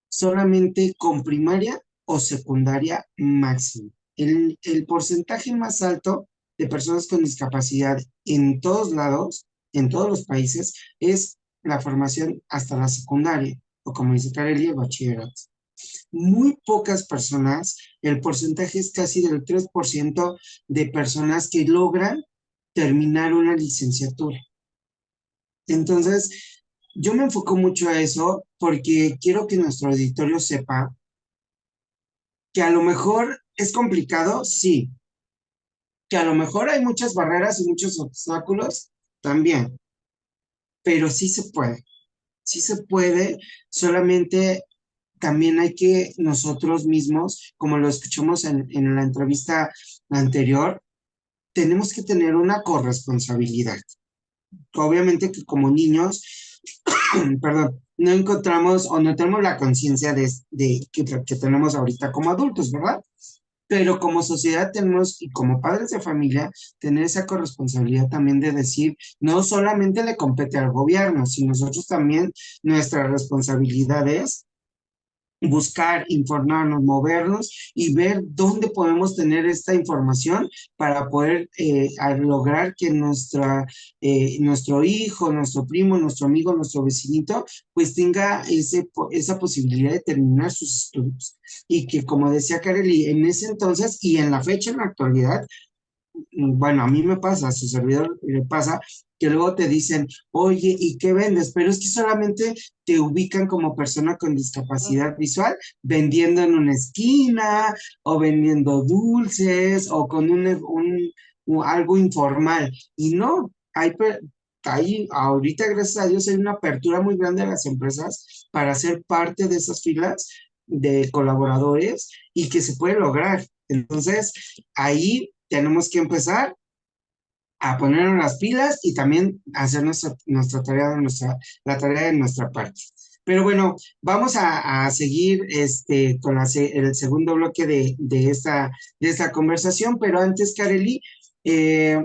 B: solamente con primaria o secundaria máximo. El porcentaje más alto de personas con discapacidad en todos lados, en todos los países, es la formación hasta la secundaria, o como dice Kareli, el bachillerato. Muy pocas personas, el porcentaje es casi del 3% de personas que logran terminar una licenciatura. Entonces, yo me enfoco mucho a eso porque quiero que nuestro auditorio sepa que a lo mejor es complicado, sí, que a lo mejor hay muchas barreras y muchos obstáculos también, pero sí se puede, solamente también hay que nosotros mismos, como lo escuchamos en la entrevista anterior, tenemos que tener una corresponsabilidad. Obviamente que como niños, perdón, no encontramos o no tenemos la conciencia que tenemos ahorita como adultos, ¿verdad? Pero como sociedad tenemos, y como padres de familia, tener esa corresponsabilidad también de decir, no solamente le compete al gobierno, sino nosotros también nuestra responsabilidad es buscar, informarnos, movernos y ver dónde podemos tener esta información para poder lograr que nuestro hijo, nuestro primo, nuestro amigo, nuestro vecinito, pues tenga esa posibilidad de terminar sus estudios. Y que, como decía Kareli, en ese entonces y en la fecha, en la actualidad, bueno, a mí me pasa, a su servidor le pasa, que luego te dicen, oye, ¿y qué vendes? Pero es que solamente te ubican como persona con discapacidad visual, vendiendo en una esquina, o vendiendo dulces, o con algo informal. Y no, ahorita, gracias a Dios, hay una apertura muy grande a las empresas para ser parte de esas filas de colaboradores y que se puede lograr. Entonces, ahí tenemos que empezar a ponernos las pilas y también hacer nuestra tarea, la tarea de nuestra parte. Pero bueno, vamos a seguir con el segundo bloque de esta conversación, pero antes, Kareli,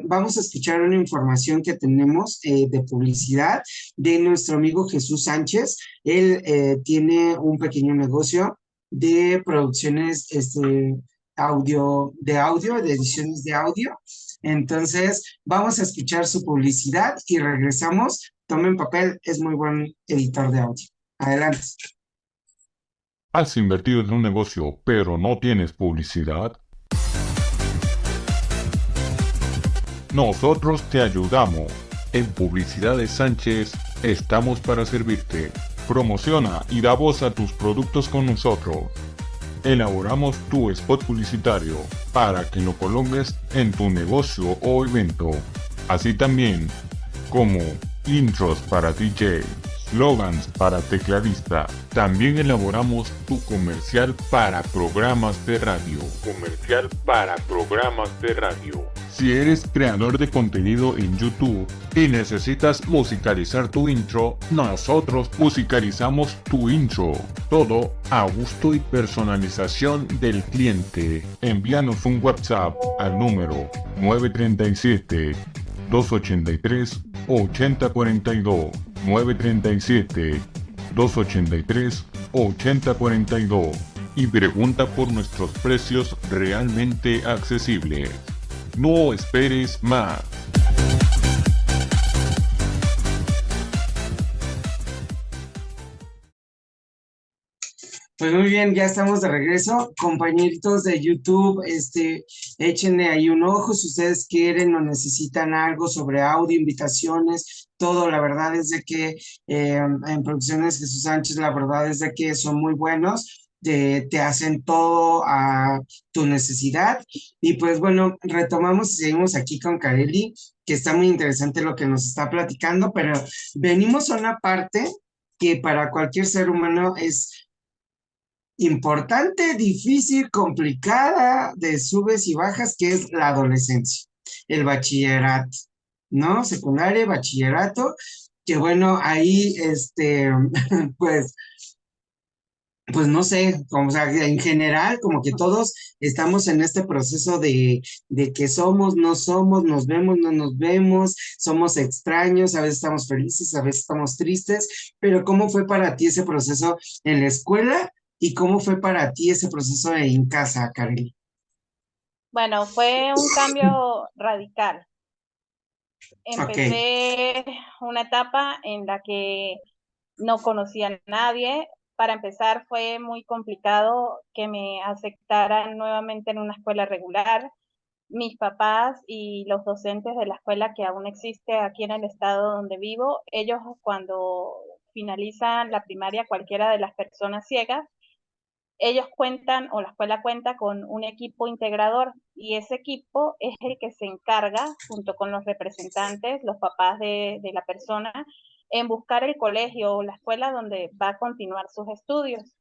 B: vamos a escuchar una información que tenemos de publicidad de nuestro amigo Jesús Sánchez. Él tiene un pequeño negocio de producciones de ediciones de audio. Entonces, vamos a escuchar su publicidad y regresamos. Tomen papel, es muy buen editor de audio. Adelante.
D: ¿Has invertido en un negocio pero no tienes publicidad? Nosotros te ayudamos. En Publicidades Sánchez estamos para servirte. Promociona y da voz a tus productos con nosotros. Elaboramos tu spot publicitario para que lo coloques en tu negocio o evento. Así también como intros para DJ, slogans para tecladista. También elaboramos tu comercial para programas de radio. Si eres creador de contenido en YouTube y necesitas musicalizar tu intro, nosotros musicalizamos tu intro. Todo a gusto y personalización del cliente. Envíanos un WhatsApp al número 937 283 8042 937 283 8042 y pregunta por nuestros precios realmente accesibles. No esperes más.
B: Pues muy bien, ya estamos de regreso. Compañeritos de YouTube, échenle ahí un ojo si ustedes quieren o necesitan algo sobre audio, invitaciones, todo. La verdad es de que en Producciones Jesús Sánchez, la verdad es de que son muy buenos. Te hacen todo a tu necesidad. Y pues bueno, retomamos y seguimos aquí con Kareli, que está muy interesante lo que nos está platicando, pero venimos a una parte que para cualquier ser humano es importante, difícil, complicada, de subes y bajas, que es la adolescencia, el bachillerato, ¿no? Secundaria, bachillerato, que bueno, ahí, pues, pues no sé, como, o sea, en general, como que todos estamos en este proceso de que somos, no somos, nos vemos, no nos vemos, somos extraños, a veces estamos felices, a veces estamos tristes, pero ¿cómo fue para ti ese proceso en la escuela y cómo fue para ti ese proceso en casa, Kareli?
C: Bueno, fue un cambio radical.
B: Ok,
C: Empecé una etapa en la que no conocía a nadie. Para empezar, fue muy complicado que me aceptaran nuevamente en una escuela regular. Mis papás y los docentes de la escuela que aún existe aquí en el estado donde vivo, ellos cuando finalizan la primaria, cualquiera de las personas ciegas, ellos cuentan o la escuela cuenta con un equipo integrador y ese equipo es el que se encarga, junto con los representantes, los papás de la persona, en buscar el colegio o la escuela donde va a continuar sus estudios.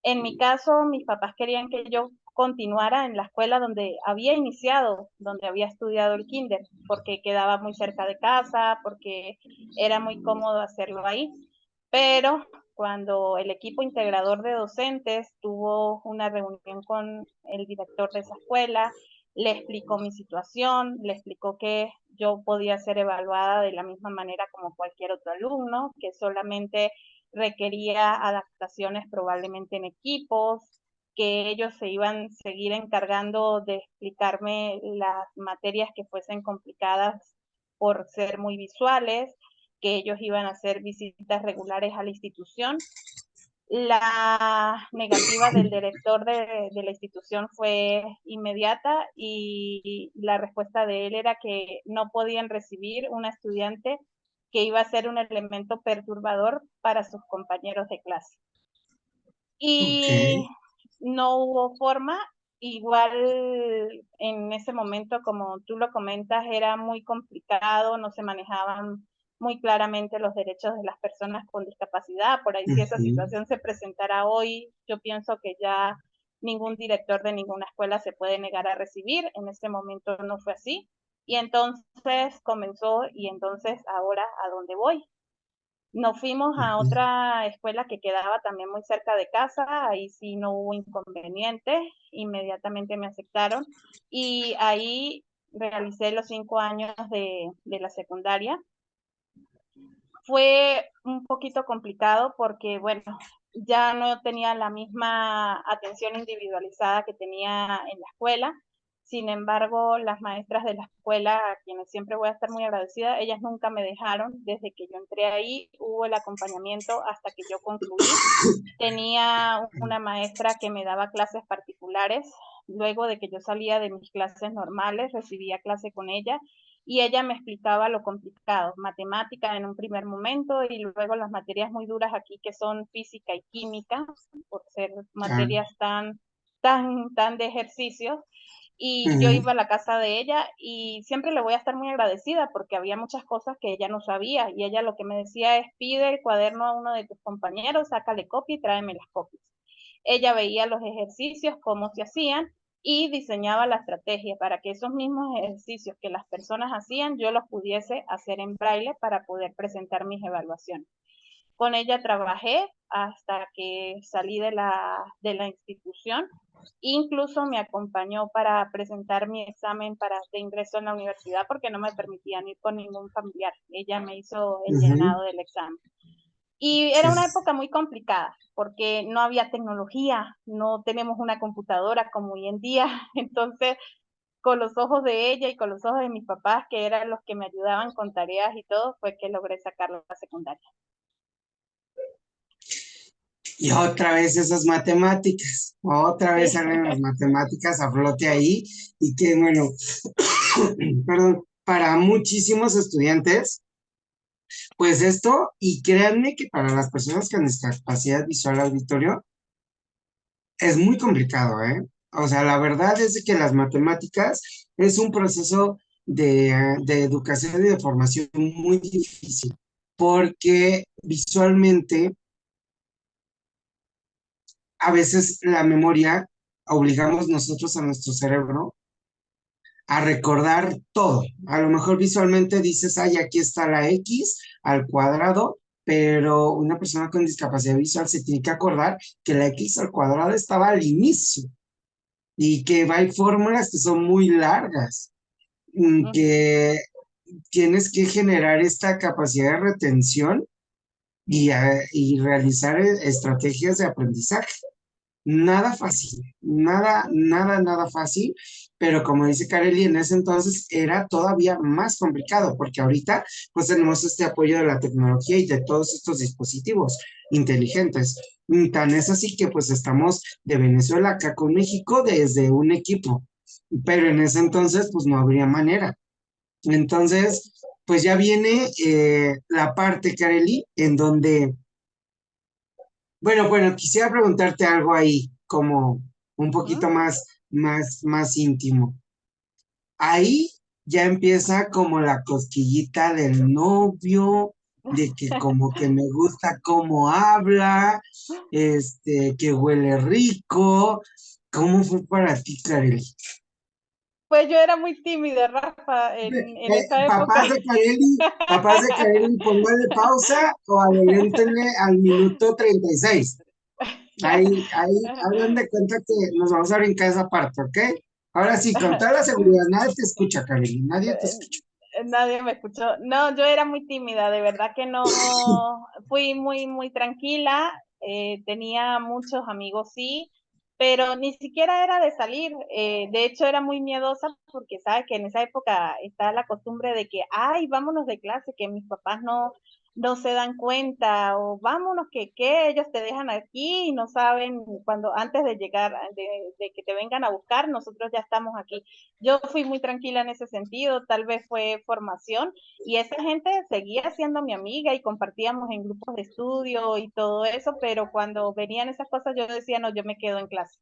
C: En mi caso, mis papás querían que yo continuara en la escuela donde había iniciado, donde había estudiado el kinder, porque quedaba muy cerca de casa, porque era muy cómodo hacerlo ahí. Pero cuando el equipo integrador de docentes tuvo una reunión con el director de esa escuela, le explicó mi situación, le explicó que yo podía ser evaluada de la misma manera como cualquier otro alumno, que solamente requería adaptaciones probablemente en equipos, que ellos se iban a seguir encargando de explicarme las materias que fuesen complicadas por ser muy visuales, que ellos iban a hacer visitas regulares a la institución. La negativa del director de la institución fue inmediata y la respuesta de él era que no podían recibir una estudiante que iba a ser un elemento perturbador para sus compañeros de clase.
B: ok,
C: Y no hubo forma, igual en ese momento, como tú lo comentas, era muy complicado, no se manejaban muy claramente los derechos de las personas con discapacidad. Por ahí, si esa
B: ujú,
C: situación se presentara hoy, yo pienso que ya ningún director de ninguna escuela se puede negar a recibir. En ese momento no fue así. Y entonces comenzó y entonces ahora a dónde voy. Nos fuimos a otra escuela que quedaba también muy cerca de casa, ahí sí no hubo inconveniente, inmediatamente me aceptaron y ahí realicé los 5 años de la secundaria. Fue un poquito complicado porque, bueno, ya no tenía la misma atención individualizada que tenía en la escuela. Sin embargo, las maestras de la escuela, a quienes siempre voy a estar muy agradecida, ellas nunca me dejaron. Desde que yo entré ahí, hubo el acompañamiento hasta que yo concluí. Tenía una maestra que me daba clases particulares. Luego de que yo salía de mis clases normales, recibía clase con ella y ella me explicaba lo complicado, matemática en un primer momento y luego las materias muy duras aquí que son física y química, por ser
B: Ah,
C: materias tan de ejercicios. Y yo
B: ujú,
C: iba a la casa de ella y siempre le voy a estar muy agradecida porque había muchas cosas que ella no sabía y ella lo que me decía es pide el cuaderno a uno de tus compañeros, sácale copia y tráeme las copias. Ella veía los ejercicios, cómo se hacían y diseñaba la estrategia para que esos mismos ejercicios que las personas hacían yo los pudiese hacer en braille para poder presentar mis evaluaciones. Con ella trabajé hasta que salí de la institución. Incluso me acompañó para presentar mi examen de ingreso en la universidad porque no me permitían ir con ningún familiar. Ella me hizo el
B: ujú,
C: llenado del examen. Y era
B: sí,
C: una época muy complicada porque no había tecnología, no tenemos una computadora como hoy en día. Entonces, con los ojos de ella y con los ojos de mis papás, que eran los que me ayudaban con tareas y todo, fue que logré sacar la secundaria.
B: y otra vez esas matemáticas, otra vez
C: Sí.
B: salen las matemáticas a flote ahí, y que bueno, perdón, para muchísimos estudiantes, pues esto, y créanme que para las personas con discapacidad visual auditorio, es muy complicado, ¿eh? O sea, la verdad es de que las matemáticas es un proceso de educación y de formación muy difícil, porque visualmente a veces la memoria obligamos nosotros a nuestro cerebro a recordar todo. A lo mejor visualmente dices, ay, aquí está la X al cuadrado, pero una persona con discapacidad visual se tiene que acordar que la X al cuadrado estaba al inicio y que hay fórmulas que son muy largas, que tienes que generar esta capacidad de retención y realizar estrategias de aprendizaje. Nada fácil, nada fácil, pero como dice Kareli, en ese entonces era todavía más complicado, porque ahorita pues tenemos este apoyo de la tecnología y de todos estos dispositivos inteligentes. Tan es así que pues estamos de Venezuela acá con México desde un equipo, pero en ese entonces pues no habría manera. Entonces, pues ya viene la parte, Kareli, en donde bueno, quisiera preguntarte algo ahí, como un poquito más íntimo. Ahí ya empieza como la cosquillita del novio, de que como que me gusta cómo habla, que huele rico. ¿Cómo fue para ti, Kareli?
C: Pues yo era muy tímida, Rafa, en esa época.
B: Papás de Kareli, póngale pausa o adeléntenle al minuto 36. Ahí, hagan de cuenta que nos vamos a brincar esa parte, ¿ok? Ahora sí, con toda la seguridad, nadie te escucha, Kareli, nadie te escucha.
C: Nadie me escuchó. No, yo era muy tímida, de verdad que no. Fui muy tranquila, tenía muchos amigos, sí, pero ni siquiera era de salir. De hecho, era muy miedosa porque sabes que en esa época está la costumbre de que, ay, vámonos de clase, que mis papás no se dan cuenta, o vámonos, que ellos te dejan aquí y no saben cuando antes de llegar, de que te vengan a buscar, nosotros ya estamos aquí. Yo fui muy tranquila en ese sentido, tal vez fue formación y esa gente seguía siendo mi amiga y compartíamos en grupos de estudio y todo eso, pero cuando venían esas cosas yo decía, no, yo me quedo en clase.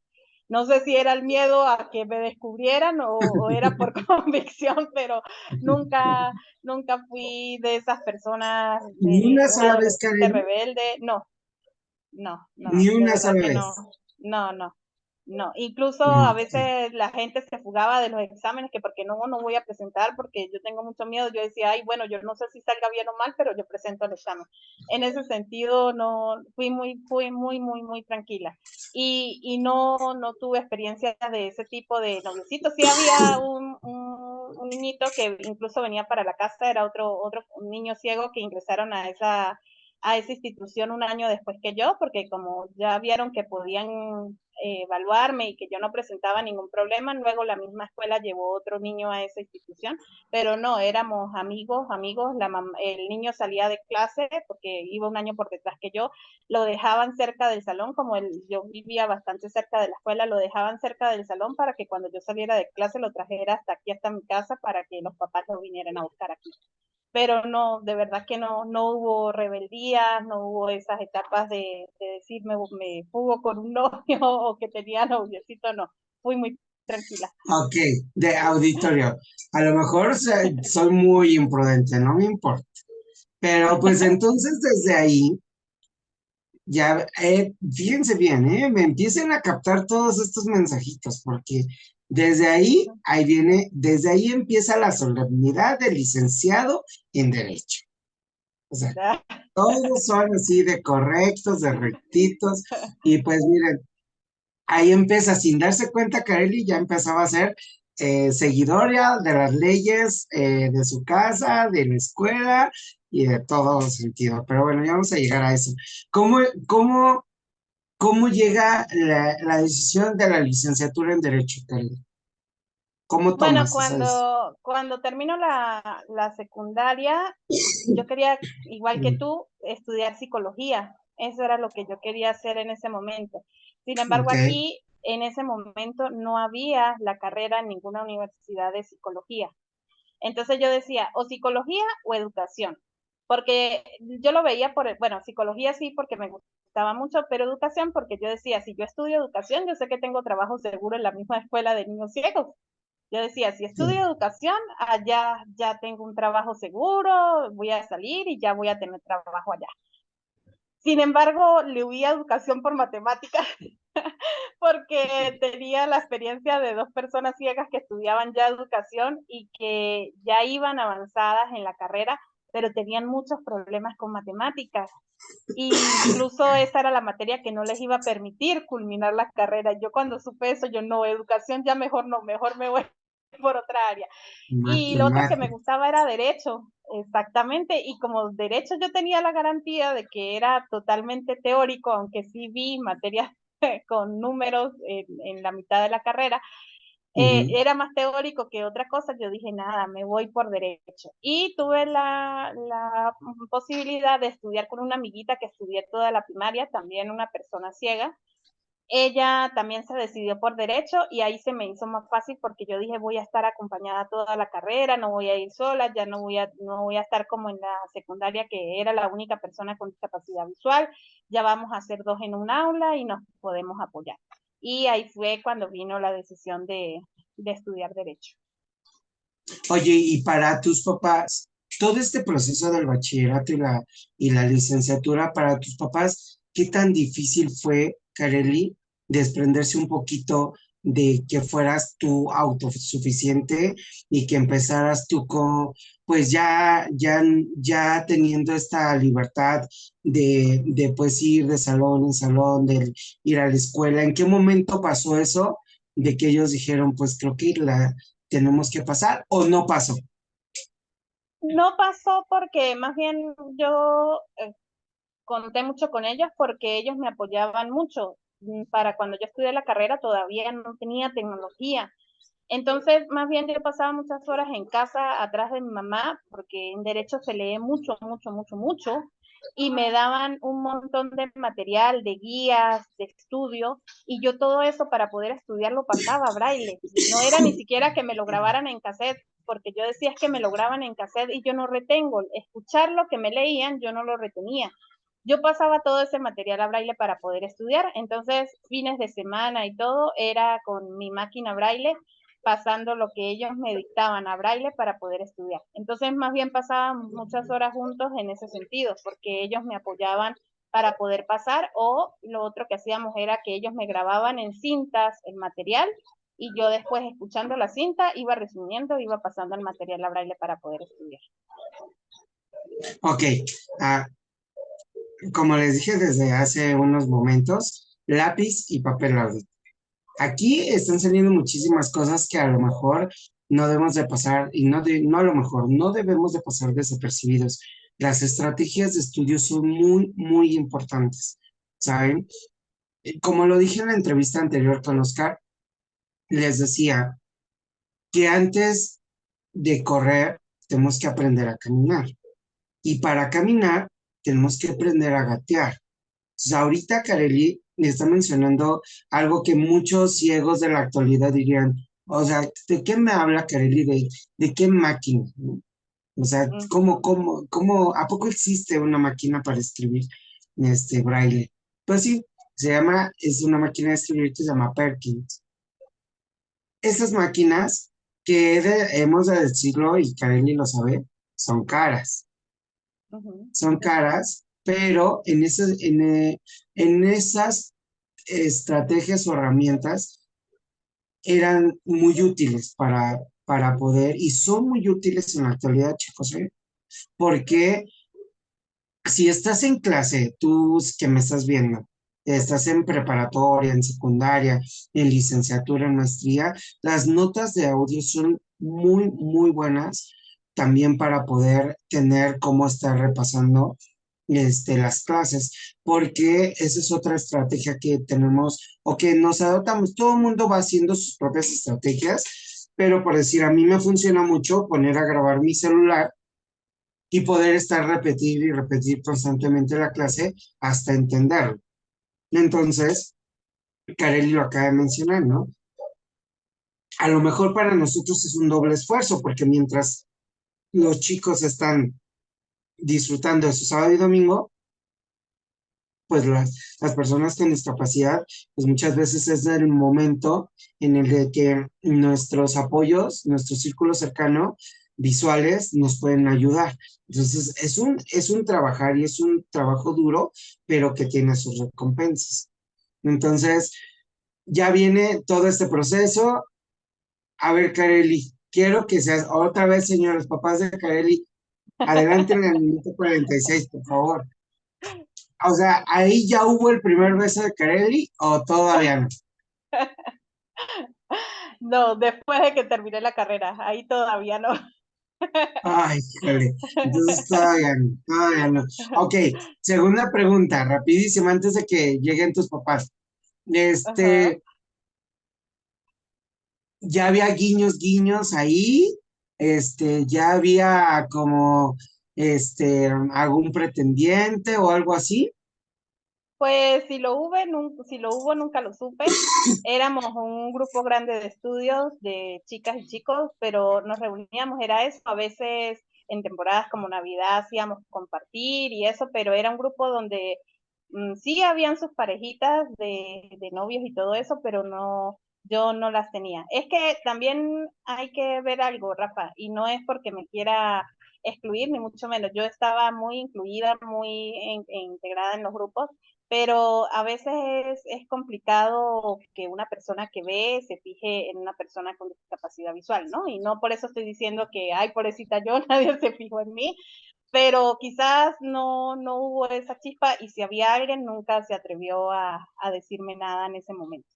C: No sé si era el miedo a que me descubrieran o era por convicción, pero nunca fui de esas personas
B: Ni
C: de
B: una
C: un
B: sola vez,
C: adolescente
B: Kareli,
C: rebelde. No,
B: ni
C: de
B: una
C: verdad
B: sola
C: que no,
B: vez.
C: no, no. no, incluso a veces la gente se fugaba de los exámenes, que porque no voy a presentar, porque yo tengo mucho miedo. Yo decía, ay, bueno, yo no sé si salga bien o mal, pero yo presento el examen. En ese sentido, no, fui muy tranquila. Y no tuve experiencias de ese tipo de noviecitos. Sí había un niñito que incluso venía para la casa, era otro niño ciego que ingresaron a esa institución un año después que yo, porque como ya vieron que podían evaluarme y que yo no presentaba ningún problema, luego la misma escuela llevó otro niño a esa institución, pero no, éramos amigos, el niño salía de clase porque iba un año por detrás que yo, lo dejaban cerca del salón, como yo vivía bastante cerca de la escuela, lo dejaban cerca del salón para que cuando yo saliera de clase lo trajera hasta aquí, hasta mi casa, para que los papás lo vinieran a buscar aquí. Pero no, de verdad que no hubo rebeldías, no hubo esas etapas de decir me fugo con un novio o que tenía noviecito, no, fui muy tranquila.
B: Ok, de auditorio. A lo mejor soy muy imprudente, no me importa. Pero pues entonces desde ahí, ya, fíjense bien, me empiecen a captar todos estos mensajitos, porque desde ahí empieza la solemnidad del licenciado en Derecho. O sea, todos son así de correctos, de rectitos, y pues miren, ahí empieza, sin darse cuenta, Kareli ya empezaba a ser seguidora de las leyes de su casa, de la escuela y de todo sentido. Pero bueno, ya vamos a llegar a eso. ¿Cómo, cómo, cómo llega la decisión de la licenciatura en Derecho, Kareli? ¿Cómo
C: Bueno,
B: tomas esa decisión?
C: cuando termino la secundaria, yo quería, igual que tú, estudiar psicología. Eso era lo que yo quería hacer en ese momento. Sin embargo,
B: Ok,
C: aquí, en ese momento, no había la carrera en ninguna universidad de psicología. Entonces yo decía, o psicología o educación, porque yo lo veía bueno, psicología sí porque me gustaba mucho, pero educación porque yo decía, si yo estudio educación, yo sé que tengo trabajo seguro en la misma escuela de niños ciegos. Yo decía, si
B: sí.
C: estudio educación, allá ya tengo un trabajo seguro, voy a salir y ya voy a tener trabajo allá. Sin embargo, le huía educación por matemáticas porque tenía la experiencia de dos personas ciegas que estudiaban ya educación y que ya iban avanzadas en la carrera, pero tenían muchos problemas con matemáticas. Y incluso esa era la materia que no les iba a permitir culminar la carrera. Yo cuando supe eso, yo no, educación ya mejor no, mejor me voy por otra área. Y lo otro que me
B: Matemáticas.
C: gustaba era derecho, exactamente, y como derecho yo tenía la garantía de que era totalmente teórico, aunque sí vi materias con números en la mitad de la carrera,
B: Ujú.
C: era más teórico que otra cosa, yo dije, nada, me voy por derecho. Y tuve la posibilidad de estudiar con una amiguita que estudié toda la primaria, también una persona ciega, ella también se decidió por derecho y ahí se me hizo más fácil porque yo dije voy a estar acompañada toda la carrera, no voy a ir sola, ya no voy a estar como en la secundaria que era la única persona con discapacidad visual, ya vamos a ser dos en un aula y nos podemos apoyar. Y ahí fue cuando vino la decisión de estudiar derecho.
B: Oye, y para tus papás, todo este proceso del bachillerato y la licenciatura, para tus papás, ¿qué tan difícil fue, Kareli, desprenderse un poquito de que fueras tú autosuficiente y que empezaras tú con, pues ya teniendo esta libertad de pues ir de salón en salón, de ir a la escuela? ¿En qué momento pasó eso de que ellos dijeron, pues creo que tenemos que pasar o no pasó?
C: No pasó porque más bien yo conté mucho con ellos porque ellos me apoyaban mucho. Para cuando yo estudié la carrera todavía no tenía tecnología. Entonces, más bien yo pasaba muchas horas en casa atrás de mi mamá, porque en derecho se lee mucho, y me daban un montón de material, de guías, de estudio, y yo todo eso para poder estudiar lo pasaba a braille. No era ni siquiera que me lo grabaran en cassette, porque yo decía es que me lo graban en cassette y yo no retengo. Escuchar lo que me leían, yo no lo retenía. Yo pasaba todo ese material a braille para poder estudiar, entonces fines de semana y todo era con mi máquina braille pasando lo que ellos me dictaban a braille para poder estudiar. Entonces, más bien pasaban muchas horas juntos en ese sentido, porque ellos me apoyaban para poder pasar, o lo otro que hacíamos era que ellos me grababan en cintas el material y yo después, escuchando la cinta, iba resumiendo, iba pasando el material a braille para poder estudiar.
B: Ok, ah, como les dije desde hace unos momentos, lápiz y papel lápiz. Aquí están saliendo muchísimas cosas que a lo mejor no debemos de pasar, y no a lo mejor, no debemos de pasar desapercibidos. Las estrategias de estudio son muy, muy importantes, ¿saben? Como lo dije en la entrevista anterior con Oscar, les decía que antes de correr tenemos que aprender a caminar. Y para caminar tenemos que aprender a gatear. Entonces, ahorita Kareli me está mencionando algo que muchos ciegos de la actualidad dirían, o sea, ¿de qué me habla Kareli? ¿De qué máquina? ¿No? O sea, ¿a poco existe una máquina para escribir braille? Pues sí, es una máquina de escribir que se llama Perkins. Estas máquinas hemos de decirlo, y Kareli lo sabe, son caras. Son caras, pero en esas estrategias o herramientas eran muy útiles para poder, y son muy útiles en la actualidad, chicos, ¿eh? Porque si estás en clase, tú que me estás viendo, estás en preparatoria, en secundaria, en licenciatura, en maestría, las notas de audio son muy, muy buenas también para poder tener cómo estar repasando las clases, porque esa es otra estrategia que tenemos o que nos adoptamos. Todo el mundo va haciendo sus propias estrategias, pero por decir, a mí me funciona mucho poner a grabar mi celular y poder estar repetir y repetir constantemente la clase hasta entenderlo. Entonces, Kareli lo acaba de mencionar, ¿no? A lo mejor para nosotros es un doble esfuerzo, porque mientras los chicos están disfrutando de su sábado y domingo, pues las personas con discapacidad, pues muchas veces es el momento en el de que nuestros apoyos, nuestro círculo cercano, visuales, nos pueden ayudar. Entonces, es un trabajar y es un trabajo duro, pero que tiene sus recompensas. Entonces, ya viene todo este proceso. A ver, Kareli, quiero que seas otra vez, señores papás de Kareli, adelante en el minuto 46, por favor. O sea, ¿ahí ya hubo el primer beso de Kareli o todavía no?
C: No, después de que terminé la carrera, ahí todavía no.
B: Ay, híjole. Entonces todavía no. Ok, segunda pregunta, rapidísima, antes de que lleguen tus papás.
C: Ajá.
B: Ya había guiños ahí, ya había como, algún pretendiente o algo así.
C: Pues si lo hubo, nunca lo supe. Éramos un grupo grande de estudios de chicas y chicos, pero nos reuníamos, era eso, a veces en temporadas como Navidad hacíamos compartir y eso, pero era un grupo donde sí habían sus parejitas de novios y todo eso, pero no, yo no las tenía. Es que también hay que ver algo, Rafa, y no es porque me quiera excluir, ni mucho menos. Yo estaba muy incluida, muy integrada en los grupos, pero a veces es complicado que una persona que ve se fije en una persona con discapacidad visual, ¿no? Y no por eso estoy diciendo que, ay, pobrecita yo, nadie se fijó en mí, pero quizás no hubo esa chispa y si había alguien nunca se atrevió a decirme nada en ese momento.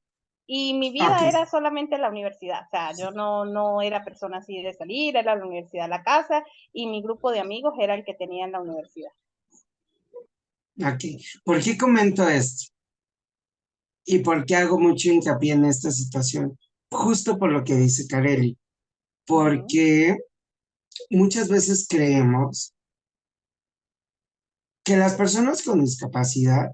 C: Y mi
B: Ok,
C: vida era solamente la universidad, o sea, yo no era persona así de salir, era la universidad, la casa, y mi grupo de amigos era el que tenía en la universidad.
B: ok. ¿Por qué comento esto? ¿Y por qué hago mucho hincapié en esta situación? Justo por lo que dice Kareli,
C: Ujú.
B: porque muchas veces creemos que las personas con discapacidad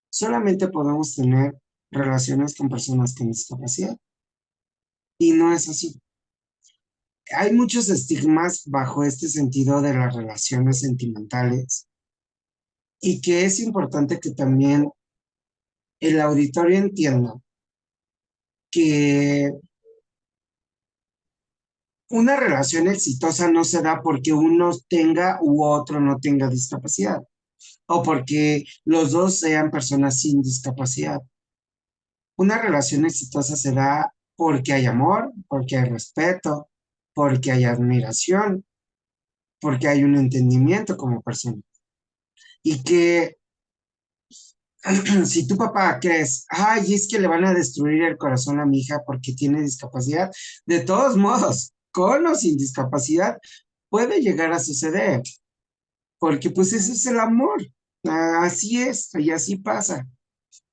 B: solamente podemos tener relaciones con personas con discapacidad. Y no es así. Hay muchos estigmas bajo este sentido de las relaciones sentimentales y que es importante que también el auditorio entienda que una relación exitosa no se da porque uno tenga u otro no tenga discapacidad. o porque los dos sean personas sin discapacidad. Una relación exitosa se da porque hay amor, porque hay respeto, porque hay admiración, porque hay un entendimiento como persona. Y que si tu papá crees, ay, es que le van a destruir el corazón a mi hija porque tiene discapacidad, de todos modos, con o sin discapacidad, puede llegar a suceder, porque pues ese es el amor. Así es, y así pasa.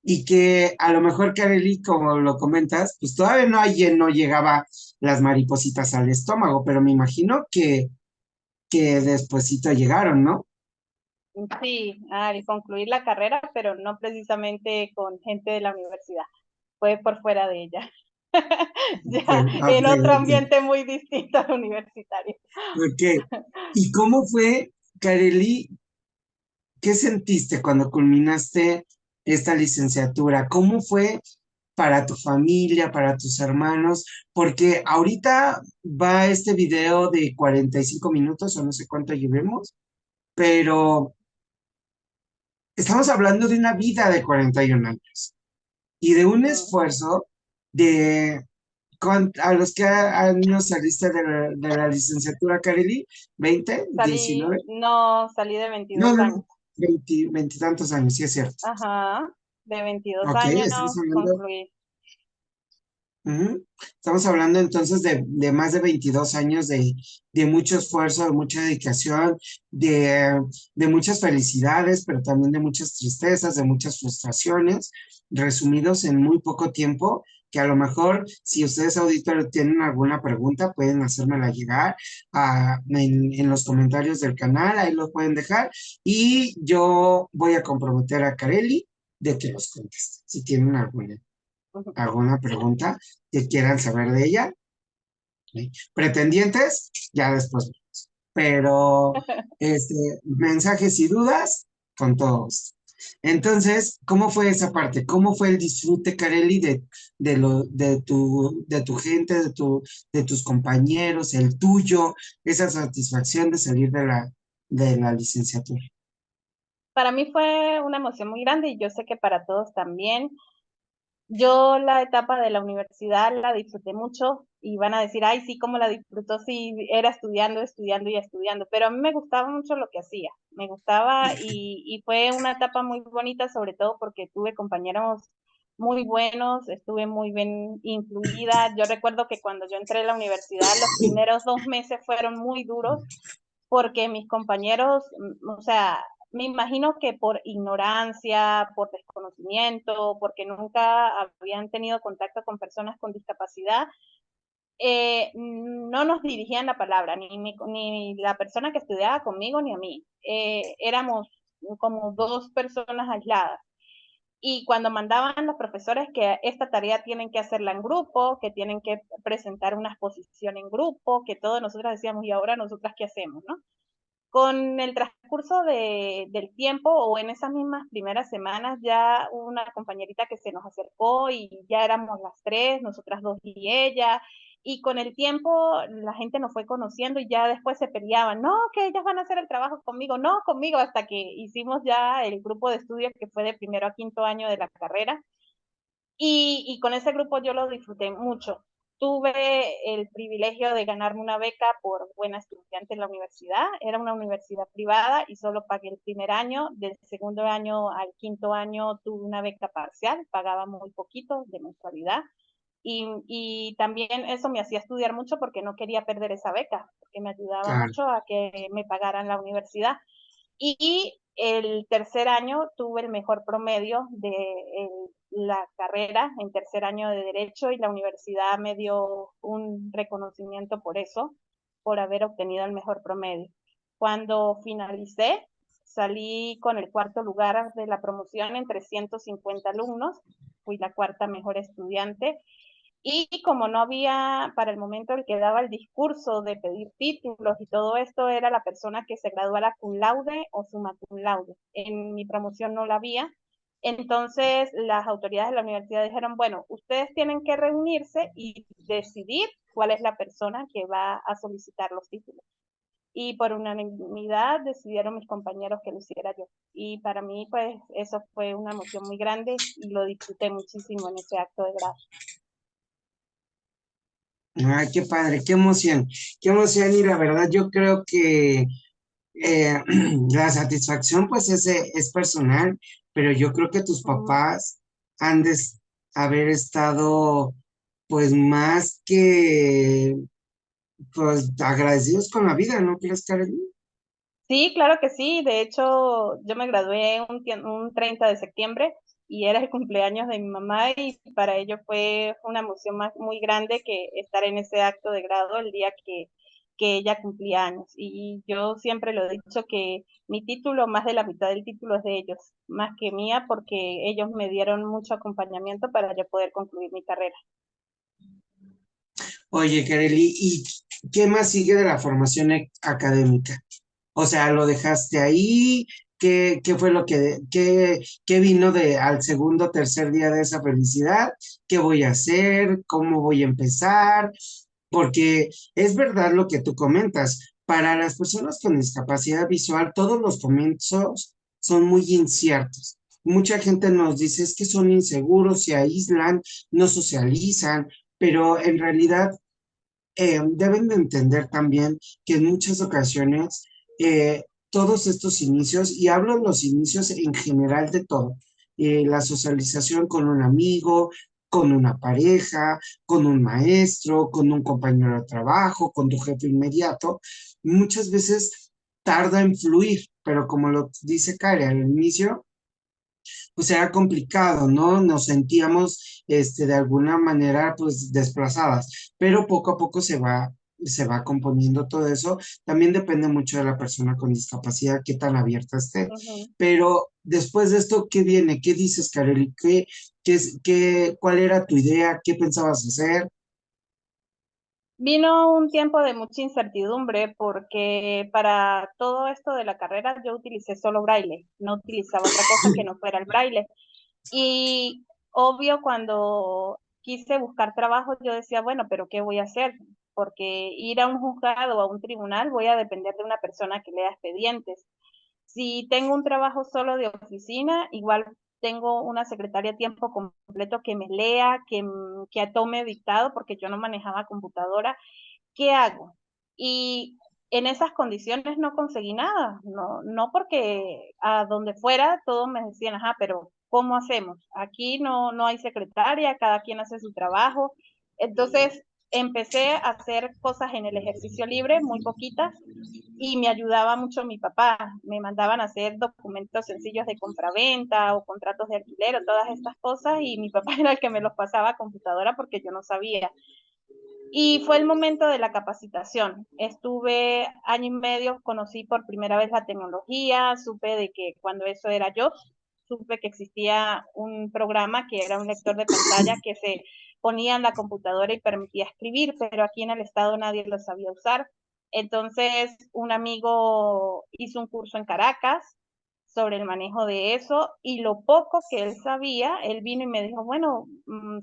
B: Y que a lo mejor Kareli, como lo comentas, pues todavía no llegaba las maripositas al estómago, pero me imagino que despuesito llegaron, ¿no?
C: Sí, al concluir la carrera, pero no precisamente con gente de la universidad, fue por fuera de ella, ya
B: Ok,
C: en otro
B: ok,
C: ambiente muy distinto al universitario.
B: ok. ¿Y cómo fue, Kareli? ¿Qué sentiste cuando culminaste esta licenciatura? ¿Cómo fue para tu familia, para tus hermanos? Porque ahorita va este video de 45 minutos o no sé cuánto llevemos, pero estamos hablando de una vida de 41 años y de un
C: Ujú.
B: esfuerzo de a los que años saliste de la licenciatura, Kareli, 20, 19,
C: Salí de
B: no,
C: 22
B: no,
C: años.
B: no, 20 tantos años, sí es cierto.
C: Ajá, de 22
B: Ok,
C: años
B: estamos hablando.
C: concluí.
B: Ujú. Estamos hablando entonces de más de 22 años de mucho esfuerzo, de mucha dedicación, de muchas felicidades, pero también de muchas tristezas, de muchas frustraciones, resumidos en muy poco tiempo, que a lo mejor si ustedes auditores tienen alguna pregunta, pueden hacérmela llegar en los comentarios del canal, ahí lo pueden dejar, y yo voy a comprometer a Kareli de que los conteste, si tienen alguna pregunta que quieran saber de ella. ¿Sí? Pretendientes, ya después vemos. Pero mensajes y dudas con todos. Entonces, ¿cómo fue esa parte? ¿Cómo fue el disfrute, Kareli, de tu gente, de tus compañeros, el tuyo, esa satisfacción de salir de la licenciatura?
C: Para mí fue una emoción muy grande y yo sé que para todos también. Yo la etapa de la universidad la disfruté mucho y van a decir, ay, sí, cómo la disfrutó, sí, era estudiando, estudiando y estudiando, pero a mí me gustaba mucho lo que hacía, me gustaba y fue una etapa muy bonita, sobre todo porque tuve compañeros muy buenos, estuve muy bien incluida. Yo recuerdo que cuando yo entré a la universidad, los primeros 2 meses fueron muy duros porque mis compañeros, o sea, me imagino que por ignorancia, por desconocimiento, porque nunca habían tenido contacto con personas con discapacidad, no nos dirigían la palabra, ni la persona que estudiaba conmigo, ni a mí. Éramos como dos personas aisladas. Y cuando mandaban los profesores que esta tarea tienen que hacerla en grupo, que tienen que presentar una exposición en grupo, que todos nosotros decíamos, ¿y ahora nosotras qué hacemos? ¿No? Con el transcurso del tiempo o en esas mismas primeras semanas ya hubo una compañerita que se nos acercó y ya éramos las tres, nosotras dos y ella, y con el tiempo la gente nos fue conociendo y ya después se peleaban, no, que ellas van a hacer el trabajo conmigo, no, conmigo, hasta que hicimos ya el grupo de estudio que fue de primero a quinto año de la carrera y con ese grupo yo lo disfruté mucho. Tuve el privilegio de ganarme una beca por buena estudiante en la universidad. Era una universidad privada y solo pagué el primer año. Del segundo año al quinto año tuve una beca parcial, pagaba muy poquito de mensualidad. Y también eso me hacía estudiar mucho porque no quería perder esa beca, porque me ayudaba
B: Claro,
C: mucho a que me pagaran la universidad. Y el tercer año tuve el mejor promedio de la carrera en tercer año de Derecho y la universidad me dio un reconocimiento por eso, por haber obtenido el mejor promedio. Cuando finalicé, salí con el cuarto lugar de la promoción entre 150 alumnos, fui la cuarta mejor estudiante y como no había para el momento el que daba el discurso de pedir títulos y todo esto era la persona que se graduara cum laude o summa cum laude. En mi promoción no la había. Entonces las autoridades de la universidad dijeron, bueno, ustedes tienen que reunirse y decidir cuál es la persona que va a solicitar los títulos. y por unanimidad decidieron mis compañeros que lo hiciera yo. Y para mí, pues, eso fue una emoción muy grande y lo disfruté muchísimo en ese acto de grado.
B: Ay, qué padre, qué emoción y la verdad yo creo que eh, la satisfacción pues es personal, pero yo creo que tus papás han de haber estado pues más que pues agradecidos con la vida, ¿no crees, Karen?
C: Sí, claro que sí. De hecho, yo me gradué un 30 de septiembre y era el cumpleaños de mi mamá y para ello fue una emoción muy grande que estar en ese acto de grado el día que ella cumplía años. Y yo siempre lo he dicho que mi título, más de la mitad del título es de ellos, más que mía, porque ellos me dieron mucho acompañamiento para yo poder concluir mi carrera.
B: Oye, Kareli, ¿y qué más sigue de la formación académica? O sea, ¿lo dejaste ahí? ¿Qué fue lo qué vino al segundo, tercer día de esa felicidad? ¿Qué voy a hacer? ¿Cómo voy a empezar? Porque es verdad lo que tú comentas. Para las personas con discapacidad visual, todos los comienzos son muy inciertos. Mucha gente nos dice es que son inseguros, se aíslan, no socializan, pero en realidad deben de entender también que en muchas ocasiones todos estos inicios, y hablo de los inicios en general de todo, la socialización con un amigo, con una pareja, con un maestro, con un compañero de trabajo, con tu jefe inmediato, muchas veces tarda en fluir, pero como lo dice Karen al inicio, pues era complicado, ¿no? Nos sentíamos, de alguna manera, pues desplazadas, pero poco a poco se va componiendo todo eso. También depende mucho de la persona con discapacidad, qué tan abierta esté.
C: Ujú.
B: Pero después de esto, ¿qué viene? ¿Qué dices, Kareli? ¿Cuál era tu idea? ¿Qué pensabas hacer?
C: Vino un tiempo de mucha incertidumbre porque para todo esto de la carrera yo utilicé solo braille, no utilizaba otra cosa que no fuera el braille. Y obvio, cuando quise buscar trabajo, yo decía, bueno, pero ¿qué voy a hacer? Porque ir a un juzgado o a un tribunal voy a depender de una persona que lea expedientes. Si tengo un trabajo solo de oficina, igual tengo una secretaria a tiempo completo que me lea, que tome dictado, porque yo no manejaba computadora. ¿Qué hago? Y en esas condiciones no conseguí nada, no porque a donde fuera todos me decían, ajá, pero ¿cómo hacemos? Aquí no hay secretaria, cada quien hace su trabajo. Entonces empecé a hacer cosas en el ejercicio libre, muy poquitas, y me ayudaba mucho mi papá. Me mandaban a hacer documentos sencillos de compraventa o contratos de alquiler o todas estas cosas, y mi papá era el que me los pasaba a computadora porque yo no sabía. Y fue el momento de la capacitación. Estuve año y medio, conocí por primera vez la tecnología, supe de que cuando eso era yo, supe que existía un programa que era un lector de pantalla que se ponía en la computadora y permitía escribir, pero aquí en el estado nadie lo sabía usar. Entonces, un amigo hizo un curso en Caracas sobre el manejo de eso y lo poco que él sabía, él vino y me dijo, bueno,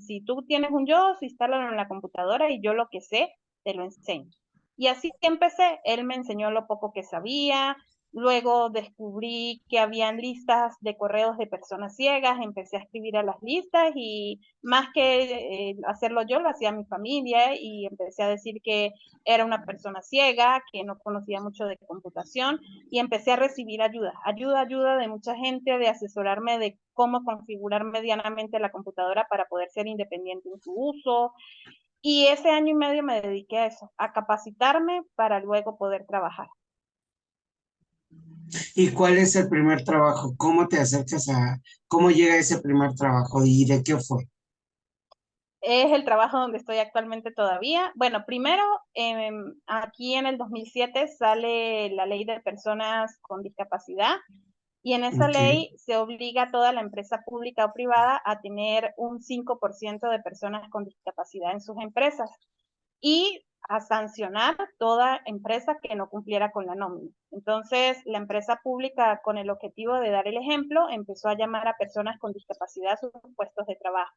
C: si tú tienes un JAWS, instálalo en la computadora y yo lo que sé, te lo enseño. Y así empecé, él me enseñó lo poco que sabía, luego descubrí que habían listas de correos de personas ciegas, empecé a escribir a las listas y más que hacerlo yo, lo hacía mi familia y empecé a decir que era una persona ciega, que no conocía mucho de computación y empecé a recibir ayuda de mucha gente, de asesorarme de cómo configurar medianamente la computadora para poder ser independiente en su uso. Y ese año y medio me dediqué a eso, a capacitarme para luego poder trabajar.
B: ¿Y cuál es el primer trabajo? ¿Cómo te acercas cómo llega ese primer trabajo y de qué fue?
C: Es el trabajo donde estoy actualmente todavía. Bueno, primero, aquí en el 2007 sale la ley de personas con discapacidad y en esa
B: Ok.
C: ley se obliga a toda la empresa pública o privada a tener un 5% de personas con discapacidad en sus empresas y a sancionar toda empresa que no cumpliera con la nómina. Entonces, la empresa pública, con el objetivo de dar el ejemplo, empezó a llamar a personas con discapacidad a sus puestos de trabajo.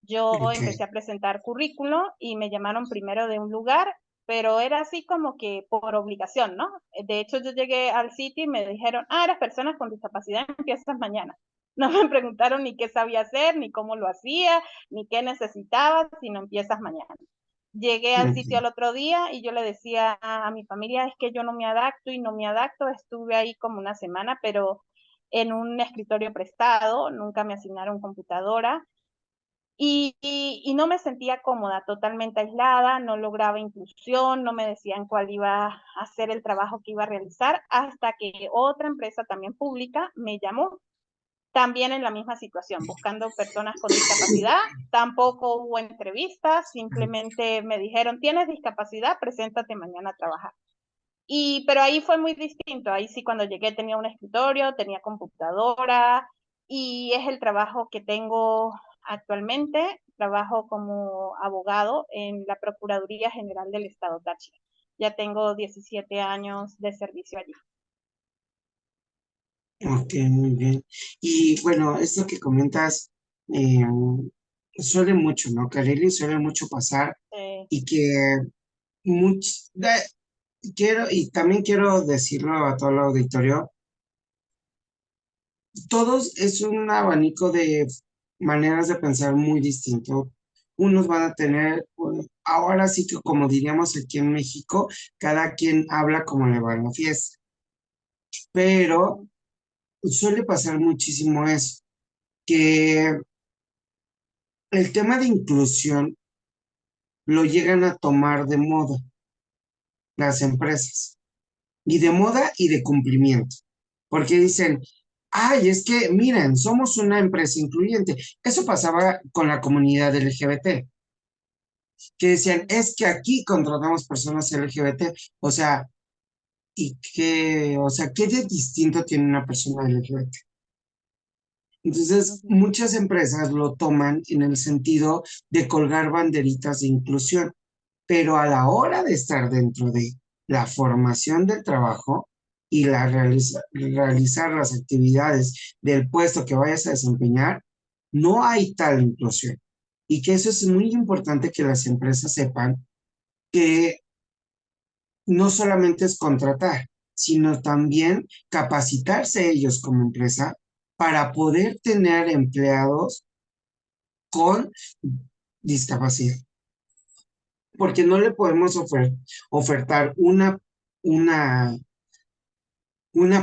C: Yo
B: Ok.
C: empecé a presentar currículo y me llamaron primero de un lugar pero era así como que por obligación, ¿no? De hecho, yo llegué al sitio y me dijeron, eres personas con discapacidad, empiezas mañana. No me preguntaron ni qué sabía hacer, ni cómo lo hacía, ni qué necesitaba, sino empiezas mañana. Llegué al sitio
B: Ok.
C: al otro día y yo le decía a mi familia, es que yo no me adapto y no me adapto. Estuve ahí como una semana, pero en un escritorio prestado, nunca me asignaron computadora y no me sentía cómoda, totalmente aislada, no lograba inclusión, no me decían cuál iba a ser el trabajo que iba a realizar, hasta que otra empresa también pública me llamó, también en la misma situación, buscando personas con discapacidad. Tampoco hubo entrevistas, simplemente me dijeron, ¿tienes discapacidad? Preséntate mañana a trabajar. Pero ahí fue muy distinto, ahí sí cuando llegué tenía un escritorio, tenía computadora y es el trabajo que tengo actualmente. Trabajo como abogado en la Procuraduría General del Estado Táchira. Ya tengo 17 años de servicio allí.
B: Ok, muy bien. Y bueno, esto que comentas eh, suele mucho, ¿no, Kareli? Suele mucho pasar
C: Eh,
B: y que quiero, y también quiero decirlo a todo el auditorio, todos es un abanico de maneras de pensar muy distinto. Unos van a tener, ahora sí que como diríamos aquí en México, cada quien habla como le va en la fiesta, pero suele pasar muchísimo eso, que el tema de inclusión lo llegan a tomar de moda las empresas, y de moda y de cumplimiento, porque dicen, ay, es que miren, somos una empresa incluyente. Eso pasaba con la comunidad LGBT, que decían, es que aquí contratamos personas LGBT, o sea, ¿qué de distinto tiene una persona LGBT? Entonces,
C: uh-huh.
B: muchas empresas lo toman en el sentido de colgar banderitas de inclusión, pero a la hora de estar dentro de la formación del trabajo y realizar las actividades del puesto que vayas a desempeñar, no hay tal inclusión. Y que eso es muy importante que las empresas sepan que no solamente es contratar, sino también capacitarse ellos como empresa para poder tener empleados con discapacidad. Porque no le podemos ofertar una, una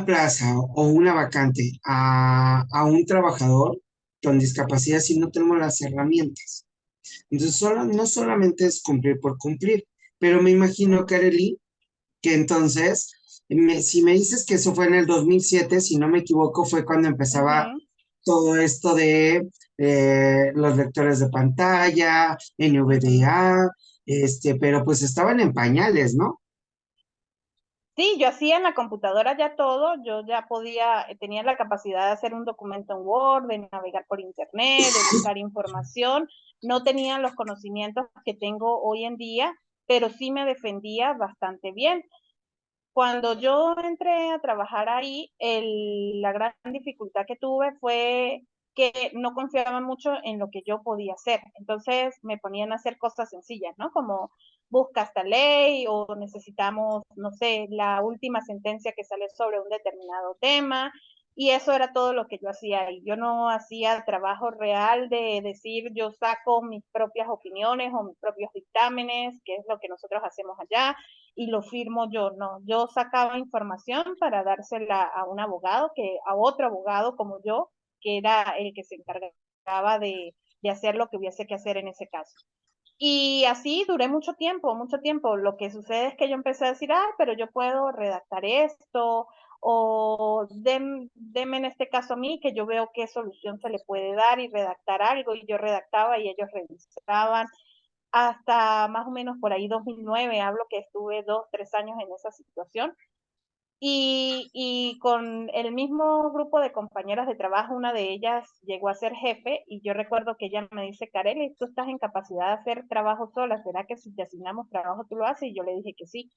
B: plaza o una vacante a un trabajador con discapacidad si no tenemos las herramientas. Entonces, no solamente es cumplir por cumplir, pero me imagino, Kareli, que entonces, si me dices que eso fue en el 2007, si no me equivoco, fue cuando empezaba
C: Uh-huh.
B: todo esto de los lectores de pantalla,
C: Uh-huh.
B: NVDA, pero pues estaban en pañales, ¿no?
C: Sí, yo hacía en la computadora ya todo, yo ya podía, tenía la capacidad de hacer un documento en Word, de navegar por internet, de buscar información. No tenía los conocimientos que tengo hoy en día, pero sí me defendía bastante bien. Cuando yo entré a trabajar ahí, la gran dificultad que tuve fue que no confiaban mucho en lo que yo podía hacer. Entonces me ponían a hacer cosas sencillas, ¿no? Como busca esta ley o necesitamos, no sé, la última sentencia que sale sobre un determinado tema. Y eso era todo lo que yo hacía ahí. Yo no hacía trabajo real de decir yo saco mis propias opiniones o mis propios dictámenes, que es lo que nosotros hacemos allá y lo firmo yo, no, yo sacaba información para dársela a un abogado, a otro abogado como yo, que era el que se encargaba de hacer lo que hubiese que hacer en ese caso. Y así duré mucho tiempo, mucho tiempo. Lo que sucede es que yo empecé a decir, pero yo puedo redactar esto, o denme en este caso a mí, que yo veo qué solución se le puede dar y redactar algo, y yo redactaba y ellos revisaban hasta más o menos por ahí 2009, hablo que estuve 2, 3 años en esa situación. Y con el mismo grupo de compañeras de trabajo, una de ellas llegó a ser jefe y yo recuerdo que ella me dice, Kareli, tú estás en capacidad de hacer trabajo sola, ¿será que si te asignamos trabajo tú lo haces? Y yo le dije que sí.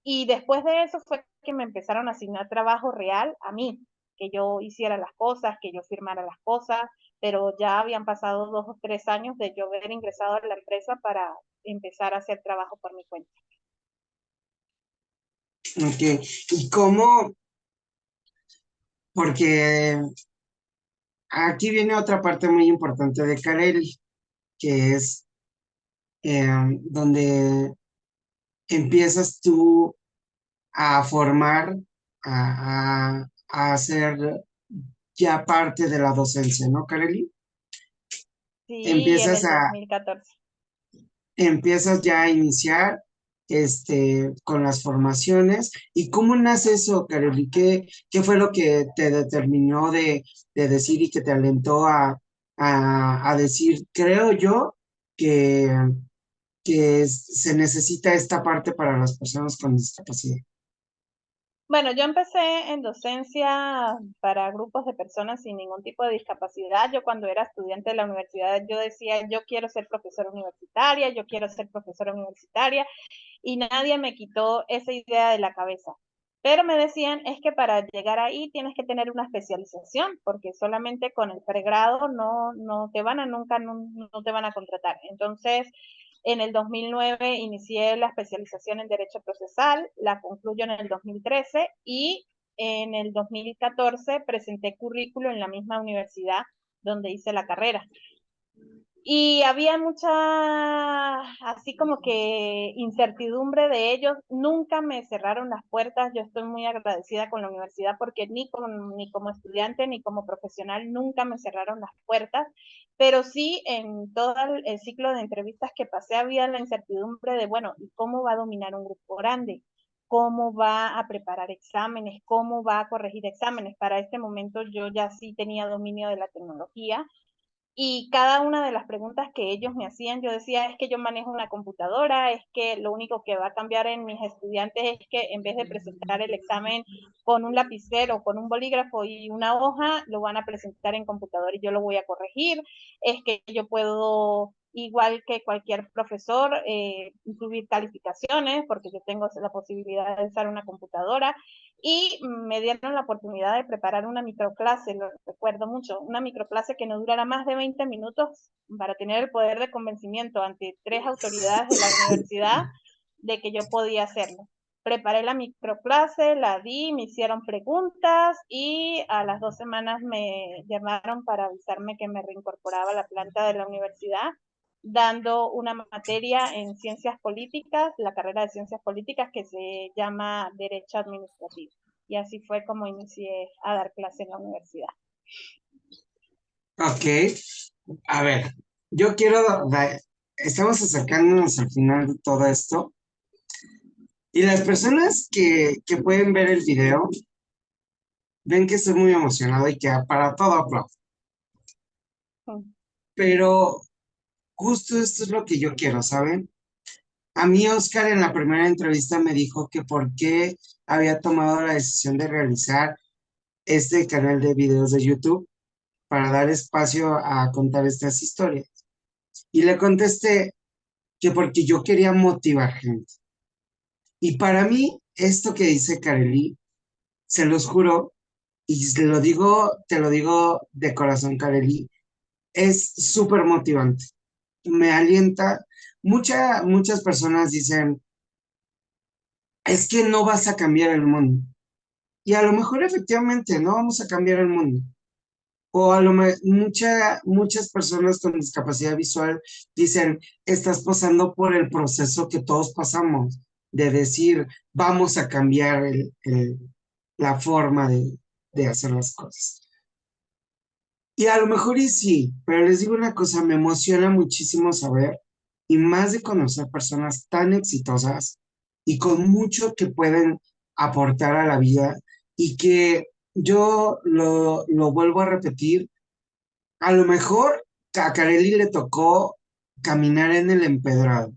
C: Y después de eso fue que me empezaron a asignar trabajo real a mí, que yo hiciera las cosas, que yo firmara las cosas, pero ya habían pasado 2 o 3 años de yo haber ingresado a la empresa para empezar a hacer trabajo por mi cuenta.
B: Ok, ¿y cómo? Porque aquí viene otra parte muy importante de Carelli, que es donde empiezas tú a formar, a hacer ya parte de la docencia, ¿no, Carelli?
C: Sí, en
B: Empiezas
C: el
B: a,
C: 2014.
B: empiezas ya a iniciar con las formaciones. ¿Y cómo nace eso, Carelli? ¿Qué fue lo que te determinó de decir y que te alentó a decir, creo yo, que, se necesita esta parte para las personas con discapacidad?
C: Bueno, yo empecé en docencia para grupos de personas sin ningún tipo de discapacidad. Yo cuando era estudiante de la universidad, yo decía, yo quiero ser profesora universitaria, yo quiero ser profesora universitaria, y nadie me quitó esa idea de la cabeza. Pero me decían, es que para llegar ahí tienes que tener una especialización, porque solamente con el pregrado no te van a nunca, no te van a contratar. Entonces, en el 2009 inicié la especialización en Derecho Procesal, la concluyo en el 2013 y en el 2014 presenté currículo en la misma universidad donde hice la carrera. Y había mucha, así como que incertidumbre de ellos. Nunca me cerraron las puertas. Yo estoy muy agradecida con la universidad porque ni como estudiante ni como profesional nunca me cerraron las puertas. Pero sí, en todo el ciclo de entrevistas que pasé había la incertidumbre de, bueno, ¿y cómo va a dominar un grupo grande? ¿Cómo va a preparar exámenes? ¿Cómo va a corregir exámenes? Para este momento yo ya sí tenía dominio de la tecnología y cada una de las preguntas que ellos me hacían, yo decía, es que yo manejo una computadora, es que lo único que va a cambiar en mis estudiantes es que en vez de presentar el examen con un lapicero, con un bolígrafo y una hoja, lo van a presentar en computadora y yo lo voy a corregir. Es que yo puedo, igual que cualquier profesor, incluir calificaciones, porque yo tengo la posibilidad de usar una computadora y me dieron la oportunidad de preparar una microclase, lo recuerdo mucho, una microclase que no durara más de 20 minutos para tener el poder de convencimiento ante 3 autoridades de la universidad de que yo podía hacerlo. Preparé la microclase, la di, me hicieron preguntas y a las 2 semanas me llamaron para avisarme que me reincorporaba a la planta de la universidad dando una materia en ciencias políticas, la carrera de ciencias políticas que se llama Derecho Administrativo. Y así fue como inicié a dar clase en la universidad.
B: Ok, a ver, yo quiero, estamos acercándonos al final de todo esto y las personas que pueden ver el video ven que estoy muy emocionado y que para todo aplaudo, pero justo esto es lo que yo quiero, ¿saben? A mí Oscar en la primera entrevista me dijo que por qué había tomado la decisión de realizar este canal de videos de YouTube para dar espacio a contar estas historias. Y le contesté que porque yo quería motivar gente. Y para mí, esto que dice Kareli, se los juro, y te lo digo de corazón, Kareli, es súper motivante. Me alienta. Muchas personas dicen, es que no vas a cambiar el mundo. Y a lo mejor efectivamente no vamos a cambiar el mundo. O a lo mejor muchas personas con discapacidad visual dicen, estás pasando por el proceso que todos pasamos, de decir, vamos a cambiar la forma de hacer las cosas. Y a lo mejor y sí, pero les digo una cosa, me emociona muchísimo saber y más de conocer personas tan exitosas y con mucho que pueden aportar a la vida y que yo lo vuelvo a repetir, a lo mejor a Kareli le tocó caminar en el empedrado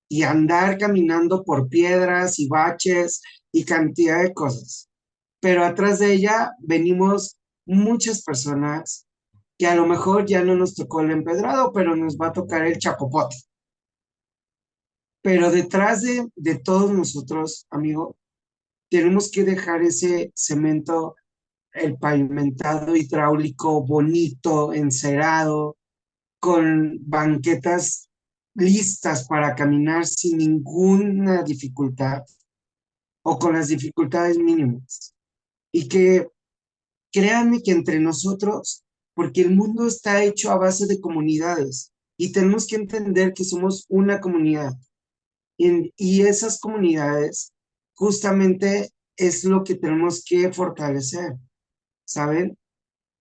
B: y andar caminando por piedras y baches y cantidad de cosas. Pero atrás de ella venimos muchas personas que a lo mejor ya no nos tocó el empedrado, pero nos va a tocar el chapopote. Pero detrás de todos nosotros, amigo, tenemos que dejar ese cemento, el pavimentado hidráulico bonito, encerado, con banquetas listas para caminar sin ninguna dificultad. o con las dificultades mínimas. Y que créanme que entre nosotros, porque el mundo está hecho a base de comunidades y tenemos que entender que somos una comunidad. Y esas comunidades justamente es lo que tenemos que fortalecer, ¿saben?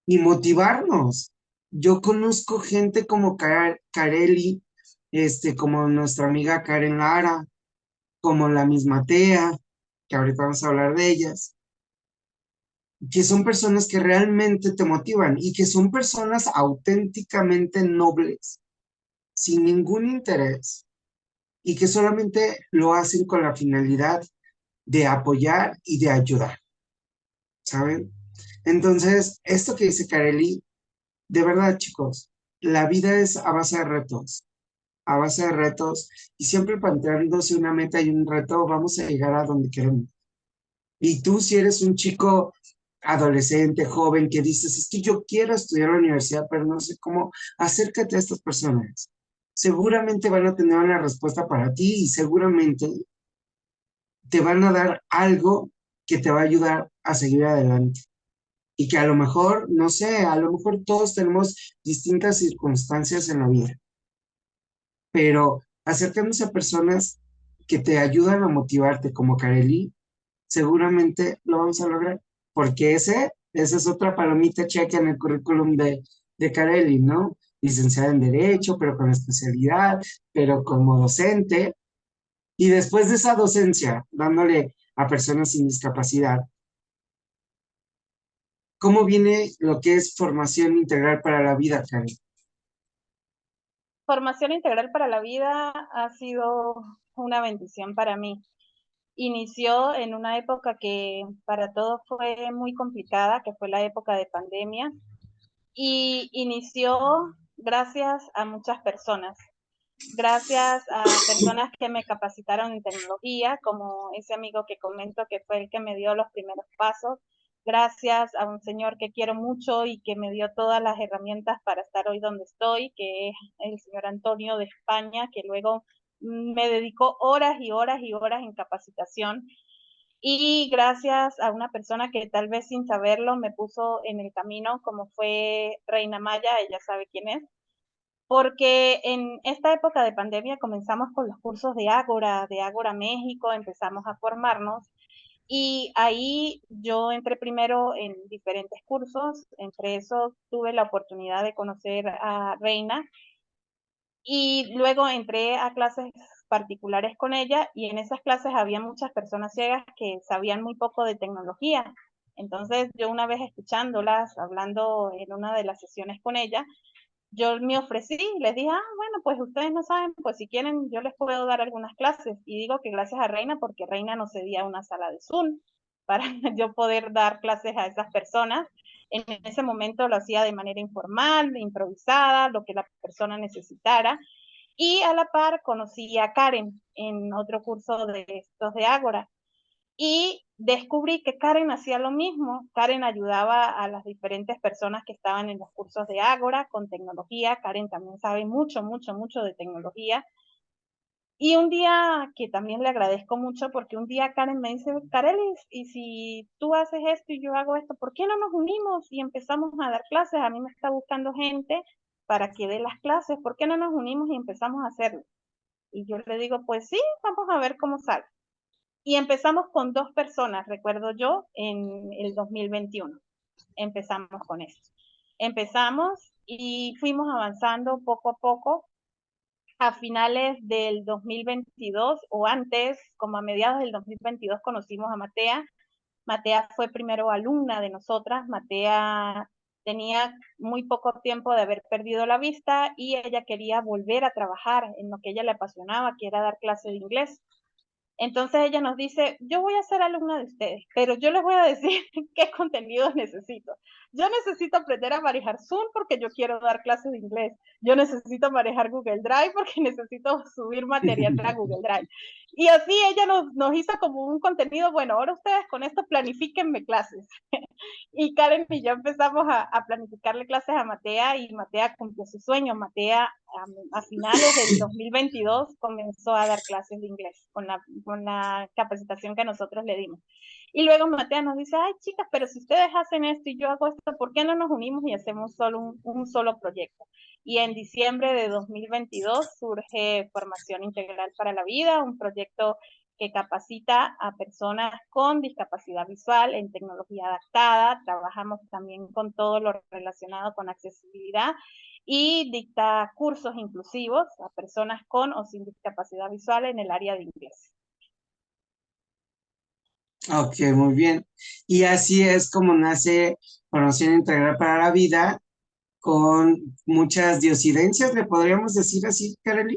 B: Y motivarnos. Yo conozco gente como Kareli, como nuestra amiga Karen Lara, como la misma Tea, que ahorita vamos a hablar de ellas, que son personas que realmente te motivan y que son personas auténticamente nobles, sin ningún interés, y que solamente lo hacen con la finalidad de apoyar y de ayudar, ¿saben? Entonces, esto que dice Kareli, de verdad, chicos, la vida es a base de retos, y siempre planteándose una meta y un reto, vamos a llegar a donde queremos. Y tú, si eres un chico adolescente, joven, que dices, es que yo quiero estudiar en la universidad, pero no sé cómo, acércate a estas personas. Seguramente van a tener una respuesta para ti y seguramente te van a dar algo que te va a ayudar a seguir adelante. Y que a lo mejor, no sé, a lo mejor todos tenemos distintas circunstancias en la vida, pero acercándose a personas que te ayudan a motivarte como Kareli, seguramente lo vamos a lograr, porque esa es otra palomita checa en el currículum de Kareli, ¿no? Licenciada en Derecho, pero con especialidad, pero como docente, y después de esa docencia, dándole a personas sin discapacidad, ¿cómo viene lo que es formación integral para la vida, Karen?
C: Formación integral para la vida ha sido una bendición para mí. Inició en una época que para todos fue muy complicada, que fue la época de pandemia, y inició gracias a muchas personas, gracias a personas que me capacitaron en tecnología, como ese amigo que comento que fue el que me dio los primeros pasos, gracias a un señor que quiero mucho y que me dio todas las herramientas para estar hoy donde estoy, que es el señor Antonio de España, que luego me dedicó horas y horas y horas en capacitación. Y gracias a una persona que tal vez sin saberlo me puso en el camino, como fue Reina Maya, ella sabe quién es, porque en esta época de pandemia comenzamos con los cursos de Ágora México, empezamos a formarnos y ahí yo entré primero en diferentes cursos, entre esos tuve la oportunidad de conocer a Reina y luego entré a clases particulares con ella y en esas clases había muchas personas ciegas que sabían muy poco de tecnología. Entonces yo una vez escuchándolas, hablando en una de las sesiones con ella, yo me ofrecí, les dije, bueno, pues ustedes no saben, pues si quieren yo les puedo dar algunas clases. Y digo que gracias a Reina, porque Reina nos cedía una sala de Zoom para yo poder dar clases a esas personas. En ese momento lo hacía de manera informal, improvisada, lo que la persona necesitara. Y a la par conocí a Karen en otro curso de estos de Ágora. Y descubrí que Karen hacía lo mismo. Karen ayudaba a las diferentes personas que estaban en los cursos de Ágora con tecnología. Karen también sabe mucho, mucho, mucho de tecnología. Y un día que también le agradezco mucho, porque un día Karen me dice, Karelis, y si tú haces esto y yo hago esto, ¿por qué no nos unimos y empezamos a dar clases? A mí me está buscando gente para que dé las clases, ¿por qué no nos unimos y empezamos a hacerlo? Y yo le digo, pues sí, vamos a ver cómo sale. Y empezamos con 2 personas, recuerdo yo, en el 2021. Empezamos con esto. Empezamos y fuimos avanzando poco a poco. A finales del 2022 o antes, como a mediados del 2022, conocimos a Matea. Matea fue primero alumna de nosotras. Matea tenía muy poco tiempo de haber perdido la vista y ella quería volver a trabajar en lo que ella le apasionaba, que era dar clases de inglés. Entonces ella nos dice, yo voy a ser alumna de ustedes, pero yo les voy a decir qué contenidos necesito. Yo necesito aprender a manejar Zoom porque yo quiero dar clases de inglés. Yo necesito manejar Google Drive porque necesito subir material a Google Drive. Y así ella nos hizo como un contenido, bueno, ahora ustedes con esto planifíquenme clases. Y Karen y yo empezamos a planificarle clases a Matea y Matea cumplió su sueño. Matea a finales del 2022 comenzó a dar clases de inglés con la capacitación que nosotros le dimos. Y luego Matea nos dice, ay chicas, pero si ustedes hacen esto y yo hago esto, ¿por qué no nos unimos y hacemos solo un solo proyecto? Y en diciembre de 2022 surge Formación Integral para la Vida, un proyecto que capacita a personas con discapacidad visual en tecnología adaptada. Trabajamos también con todo lo relacionado con accesibilidad y dicta cursos inclusivos a personas con o sin discapacidad visual en el área de inglés.
B: Ok, muy bien. Y así es como nace Formación Integral para la Vida, con muchas diosidencias, le podríamos decir así, Kareli.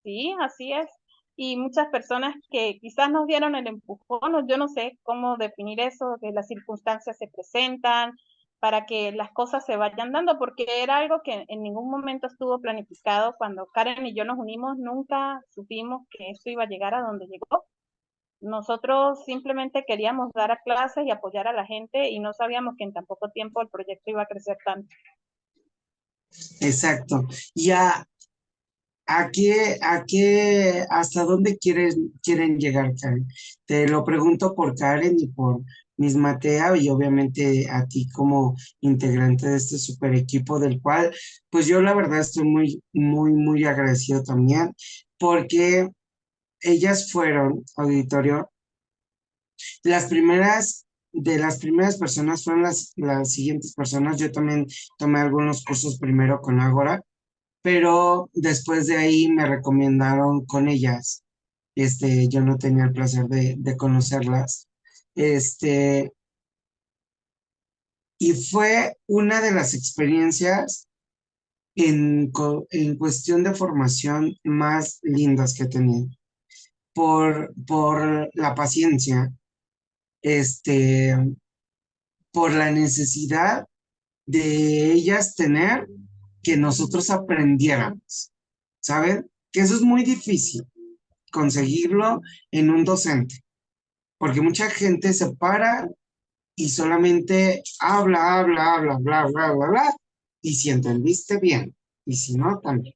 C: Sí, así es. Y muchas personas que quizás nos dieron el empujón, o yo no sé cómo definir eso, que las circunstancias se presentan para que las cosas se vayan dando, porque era algo que en ningún momento estuvo planificado. Cuando Karen y yo nos unimos, nunca supimos que esto iba a llegar a donde llegó. Nosotros simplemente queríamos dar a clases y apoyar a la gente y no sabíamos que en tan poco tiempo el proyecto iba a crecer tanto.
B: Exacto. Y hasta dónde quieren llegar, Karen? Te lo pregunto por Karen y por Miss Matea y obviamente a ti como integrante de este super equipo del cual, pues yo la verdad estoy muy, muy, muy agradecido también porque ellas fueron, auditorio, de las primeras personas fueron las siguientes personas. Yo también tomé algunos cursos primero con Ágora, pero después de ahí me recomendaron con ellas. Yo no tenía el placer de conocerlas. Este, y fue una de las experiencias en cuestión de formación más lindas que he tenido. Por la paciencia, este, por la necesidad de ellas tener que nosotros aprendiéramos, ¿saben? Que eso es muy difícil conseguirlo en un docente, porque mucha gente se para y solamente habla, habla, habla, bla, bla, bla, bla, y si entendiste bien, y si no, también.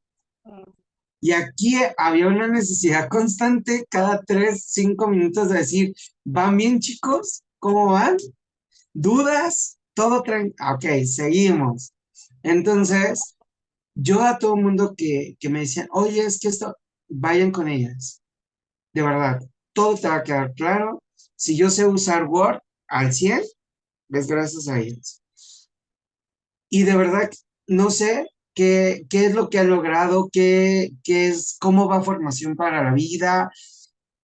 B: Y aquí había una necesidad constante cada 3, 5 minutos de decir, ¿van bien chicos? ¿Cómo van? ¿Dudas? Todo tranquilo. Ok, seguimos. Entonces, yo a todo el mundo que me decían, oye, es que esto, vayan con ellas. De verdad, todo te va a quedar claro. Si yo sé usar Word al 100, es gracias a ellas. Y de verdad, no sé qué es lo que ha logrado, qué es, cómo va formación para la vida,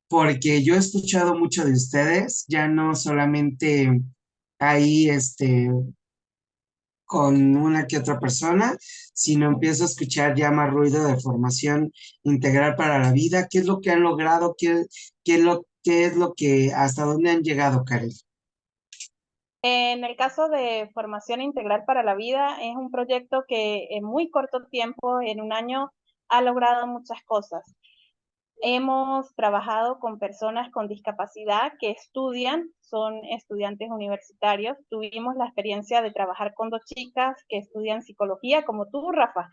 B: porque yo he escuchado mucho de ustedes, ya no solamente ahí, con una que otra persona, sino empiezo a escuchar ya más ruido de formación integral para la vida. ¿Qué es lo que han logrado? ¿Qué es lo que, hasta dónde han llegado, Karen?
C: En el caso de Formación Integral para la Vida, es un proyecto que en muy corto tiempo, en un año, ha logrado muchas cosas. Hemos trabajado con personas con discapacidad que estudian, son estudiantes universitarios. Tuvimos la experiencia de trabajar con 2 chicas que estudian psicología, como tú, Rafa.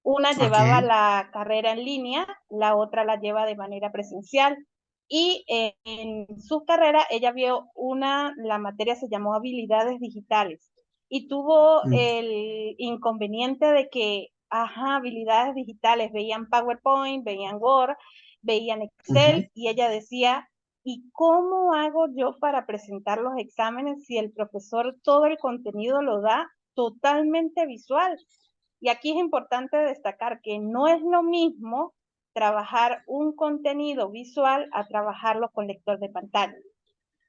C: Una llevaba
B: Ok.
C: la carrera en línea, la otra la lleva de manera presencial. Y en su carrera ella vio la materia se llamó habilidades digitales y tuvo
B: Mm,
C: el inconveniente de que, habilidades digitales, veían PowerPoint, veían Word, veían
B: ujú.
C: Excel y ella decía, ¿y cómo hago yo para presentar los exámenes si el profesor todo el contenido lo da totalmente visual? Y aquí es importante destacar que no es lo mismo trabajar un contenido visual a trabajarlo con lector de pantalla.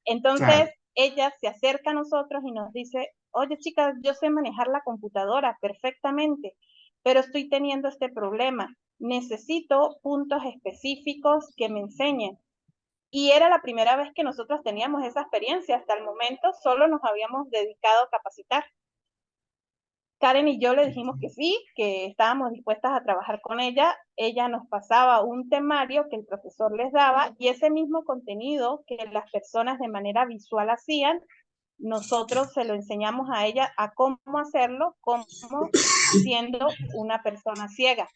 C: Entonces,
B: Claro,
C: ella se acerca a nosotros y nos dice, oye chicas, yo sé manejar la computadora perfectamente, pero estoy teniendo este problema. Necesito puntos específicos que me enseñen. Y era la primera vez que nosotros teníamos esa experiencia. Hasta el momento solo nos habíamos dedicado a capacitar. Karen y yo le dijimos que sí, que estábamos dispuestas a trabajar con ella. Ella nos pasaba un temario que el profesor les daba y ese mismo contenido que las personas de manera visual hacían, nosotros se lo enseñamos a ella a cómo hacerlo, como siendo una persona ciega.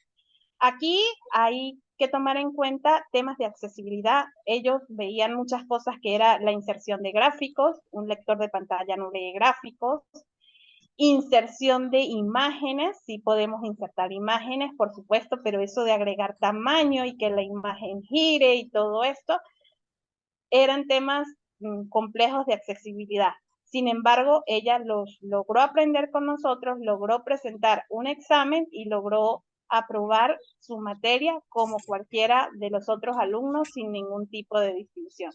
C: Aquí hay que tomar en cuenta temas de accesibilidad. Ellos veían muchas cosas que era la inserción de gráficos, un lector de pantalla no lee gráficos, inserción de imágenes, sí podemos insertar imágenes, por supuesto, pero eso de agregar tamaño y que la imagen gire y todo esto, eran temas complejos de accesibilidad. Sin embargo, ella los logró aprender con nosotros, logró presentar un examen y logró aprobar su materia como cualquiera de los otros alumnos sin ningún tipo de distinción.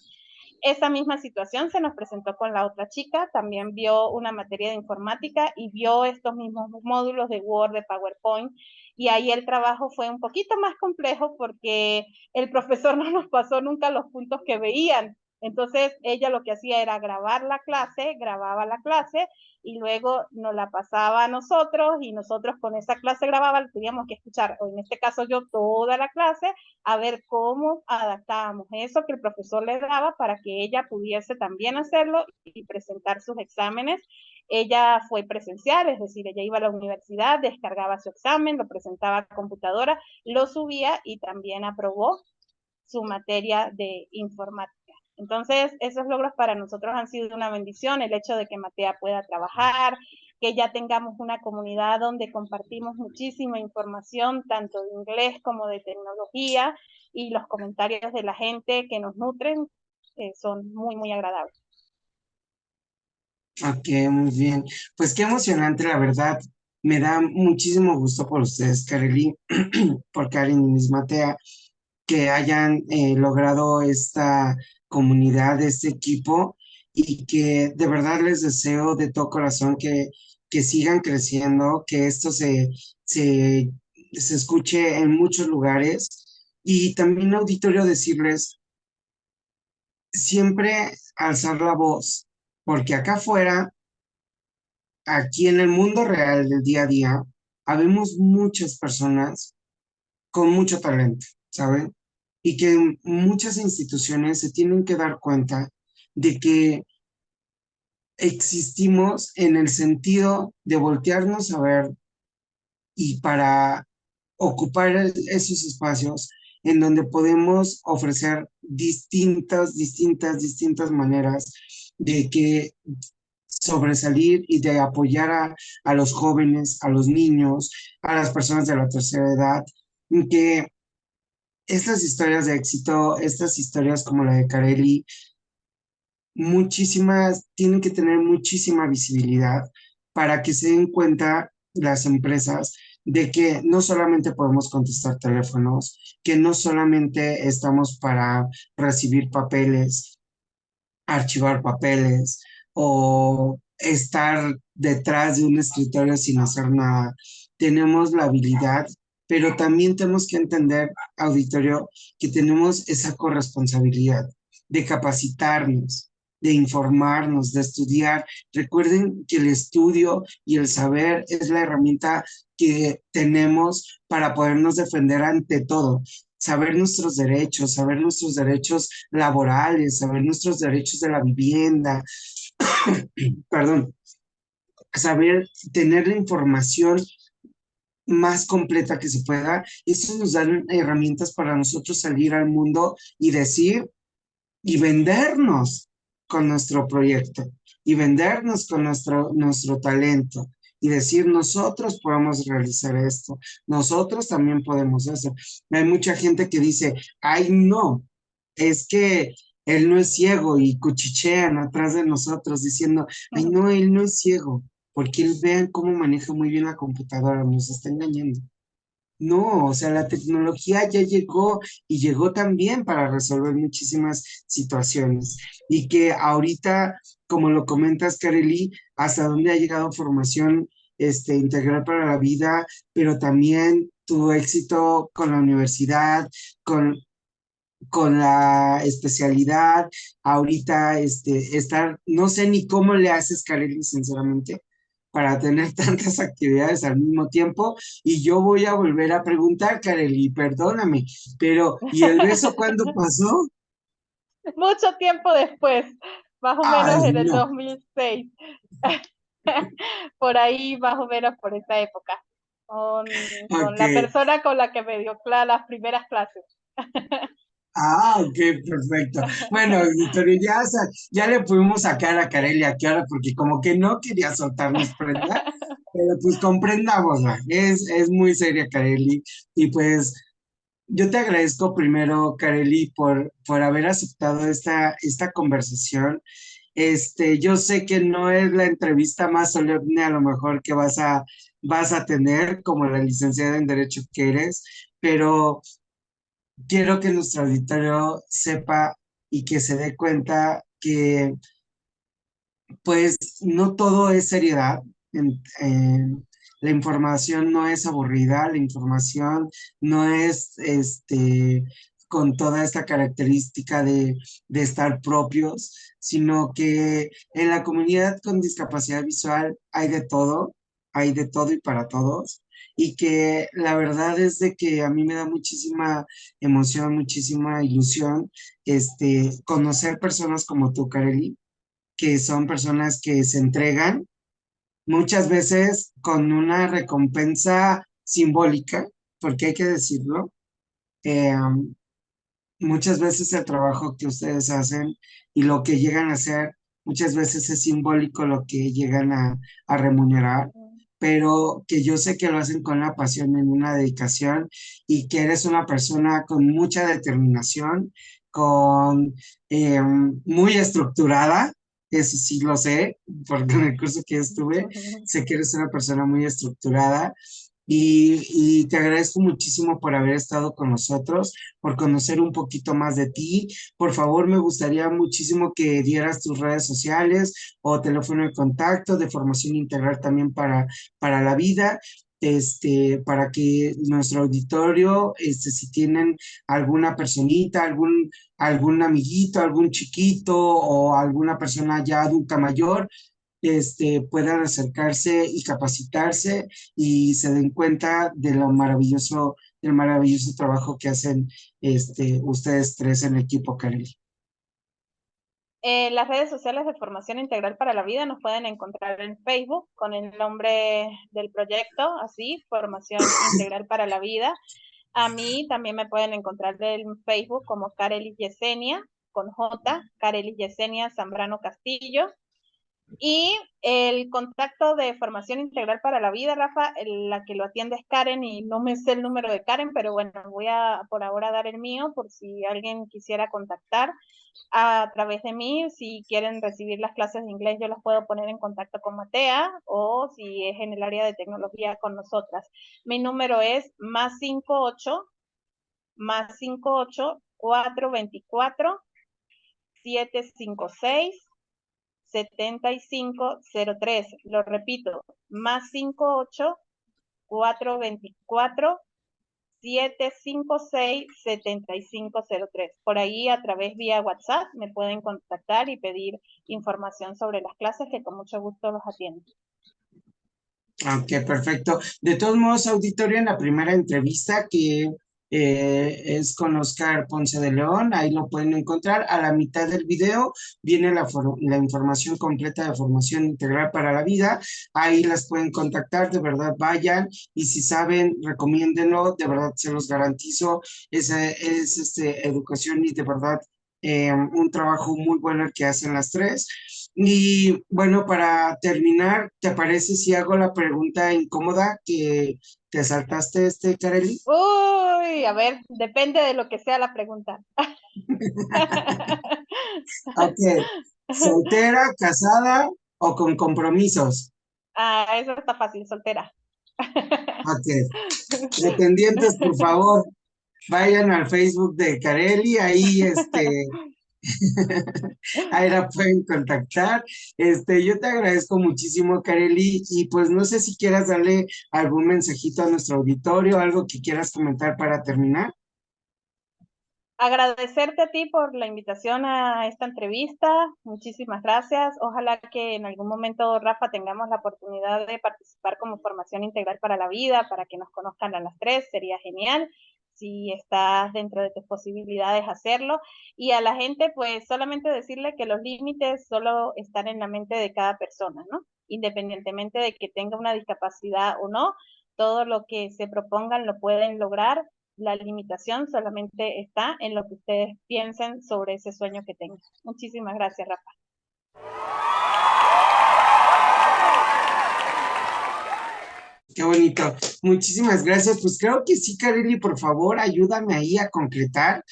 C: Esa misma situación se nos presentó con la otra chica, también vio una materia de informática y vio estos mismos módulos de Word, de PowerPoint, y ahí el trabajo fue un poquito más complejo porque el profesor no nos pasó nunca los puntos que veían. Entonces ella lo que hacía era grabar la clase, grababa la clase y luego nos la pasaba a nosotros y nosotros con esa clase grababa, teníamos que escuchar, o en este caso yo, toda la clase, a ver cómo adaptábamos eso que el profesor le daba para que ella pudiese también hacerlo y presentar sus exámenes. Ella fue presencial, es decir, ella iba a la universidad, descargaba su examen, lo presentaba a computadora, lo subía y también aprobó su materia de informática. Entonces, esos logros para nosotros han sido una bendición, el hecho de que Matea pueda trabajar, que ya tengamos una comunidad donde compartimos muchísima información, tanto de inglés como de tecnología, y los comentarios de la gente que nos nutren son muy, muy agradables.
B: Ok, muy bien. Pues qué emocionante, la verdad. Me da muchísimo gusto por ustedes, Kareli, por Karen y Miss Matea, que hayan logrado esta comunidad, este equipo, y que de verdad les deseo de todo corazón que sigan creciendo, que esto se escuche en muchos lugares. Y también, auditorio, decirles siempre alzar la voz, porque acá afuera, aquí en el mundo real del día a día, habemos muchas personas con mucho talento, ¿saben? Y que muchas instituciones se tienen que dar cuenta de que existimos en el sentido de voltearnos a ver y para ocupar esos espacios en donde podemos ofrecer distintas maneras de que sobresalir y de apoyar a los jóvenes, a los niños, a las personas de la tercera edad, que estas historias de éxito, estas historias como la de Carelli, muchísimas, tienen que tener muchísima visibilidad para que se den cuenta las empresas de que no solamente podemos contestar teléfonos, que no solamente estamos para recibir papeles, archivar papeles o estar detrás de un escritorio sin hacer nada. Tenemos la habilidad, pero también tenemos que entender, auditorio, que tenemos esa corresponsabilidad de capacitarnos, de informarnos, de estudiar. Recuerden que el estudio y el saber es la herramienta que tenemos para podernos defender ante todo. Saber nuestros derechos laborales, saber nuestros derechos de la vivienda, perdón, saber tener la información más completa que se pueda. Eso nos da herramientas para nosotros salir al mundo y decir y vendernos con nuestro proyecto y vendernos con nuestro talento y decir, nosotros podemos realizar esto, nosotros también podemos eso. Hay mucha gente que dice, ay, no, es que él no es ciego y cuchichean atrás de nosotros diciendo, ay, no, él no es ciego, porque él vean cómo maneja muy bien la computadora, nos está engañando. No, o sea, la tecnología ya llegó y llegó también para resolver muchísimas situaciones. Y que ahorita, como lo comentas, Kareli, hasta dónde ha llegado formación integral para la vida, pero también tu éxito con la universidad, con la especialidad, ahorita estar, no sé ni cómo le haces, Kareli, sinceramente, para tener tantas actividades al mismo tiempo. Y yo voy a volver a preguntar, Kareli, perdóname, pero ¿y el beso cuándo pasó?
C: Mucho tiempo después, más o
B: Ay,
C: menos en el
B: no.
C: 2006. Por ahí, más o menos por esa época, con
B: Ok.
C: la persona con la que me dio las primeras clases.
B: Ah, ok, perfecto. Bueno, pero ya, ya le pudimos sacar a Carelia que ahora porque como que no quería soltarnos prenda, pero pues comprendámosla. Es muy seria, Carely. Y pues yo te agradezco primero, Carely, por haber aceptado esta conversación. Yo sé que no es la entrevista más solemne a lo mejor que vas a tener como la licenciada en Derecho que eres, pero quiero que nuestro auditorio sepa y que se dé cuenta que pues no todo es seriedad. La información no es aburrida, la información no es con toda esta característica de estar propios, sino que en la comunidad con discapacidad visual hay de todo y para todos. Y que la verdad es de que a mí me da muchísima emoción, muchísima ilusión, conocer personas como tú, Kareli, que son personas que se entregan muchas veces con una recompensa simbólica, porque hay que decirlo. eh, Muchas veces el trabajo que ustedes hacen y lo que llegan a hacer, muchas veces es simbólico lo que llegan a remunerar, pero que yo sé que lo hacen con una pasión, en una dedicación, y que eres una persona con mucha determinación, con muy estructurada. Eso sí lo sé, porque en el curso que estuve, sé que eres una persona muy estructurada. Y te agradezco muchísimo por haber estado con nosotros, por conocer un poquito más de ti. Por favor, me gustaría muchísimo que dieras tus redes sociales o teléfono de contacto de formación integral también para la vida, para que nuestro auditorio, si tienen alguna personita, algún amiguito, algún chiquito o alguna persona ya adulta mayor, puedan acercarse y capacitarse y se den cuenta de lo maravilloso, del maravilloso trabajo que hacen ustedes tres en el equipo, Kareli.
C: Las redes sociales de Formación Integral para la Vida nos pueden encontrar en Facebook con el nombre del proyecto, así, Formación Integral para la Vida. A mí también me pueden encontrar en Facebook como Karely Yesenia, con J, Karely Yesenia Zambrano Castillo. Y el contacto de Formación Integral para la Vida, Rafa, la que lo atiende es Karen y no me sé el número de Karen, pero bueno, voy a por ahora dar el mío por si alguien quisiera contactar a través de mí. Si quieren recibir las clases de inglés, yo las puedo poner en contacto con Matea, o si es en el área de tecnología, con nosotras. Mi número es +58 424 756 7503. Lo repito, +58 424 756 7503. Por ahí, a través vía WhatsApp, me pueden contactar y pedir información sobre las clases, que con mucho gusto los atiendo.
B: Ok, perfecto. De todos modos, auditorio, en la primera entrevista que es con Oscar Ponce de León, ahí lo pueden encontrar. A la mitad del video viene la información completa de Formación Integral para la Vida. Ahí las pueden contactar, de verdad vayan, y si saben, recomiéndenlo, de verdad se los garantizo. Es educación y de verdad un trabajo muy bueno el que hacen las tres. Y bueno, para terminar, ¿te parece si hago la pregunta incómoda que te saltaste, Kareli?
C: Uy, a ver, depende de lo que sea la pregunta.
B: Ok, ¿soltera, casada o con compromisos?
C: Eso está fácil, soltera.
B: Ok, pretendientes, por favor, vayan al Facebook de Kareli, ahí ahí la pueden contactar. Yo te agradezco muchísimo, Kareli, y pues no sé si quieras darle algún mensajito a nuestro auditorio, algo que quieras comentar para terminar.
C: Agradecerte a ti por la invitación a esta entrevista. Muchísimas gracias. Ojalá que en algún momento, Rafa, tengamos la oportunidad de participar como Formación Integral para la Vida, para que nos conozcan a las tres. Sería genial. si estás dentro de tus posibilidades hacerlo. Y a la gente, pues solamente decirle que los límites solo están en la mente de cada persona, ¿no? Independientemente de que tenga una discapacidad o no, todo lo que se propongan lo pueden lograr. La limitación solamente está en lo que ustedes piensen sobre ese sueño que tengan. Muchísimas gracias, Rafa.
B: Qué bonito. Muchísimas gracias. Pues creo que sí, Kareli, por favor, ayúdame ahí a concretar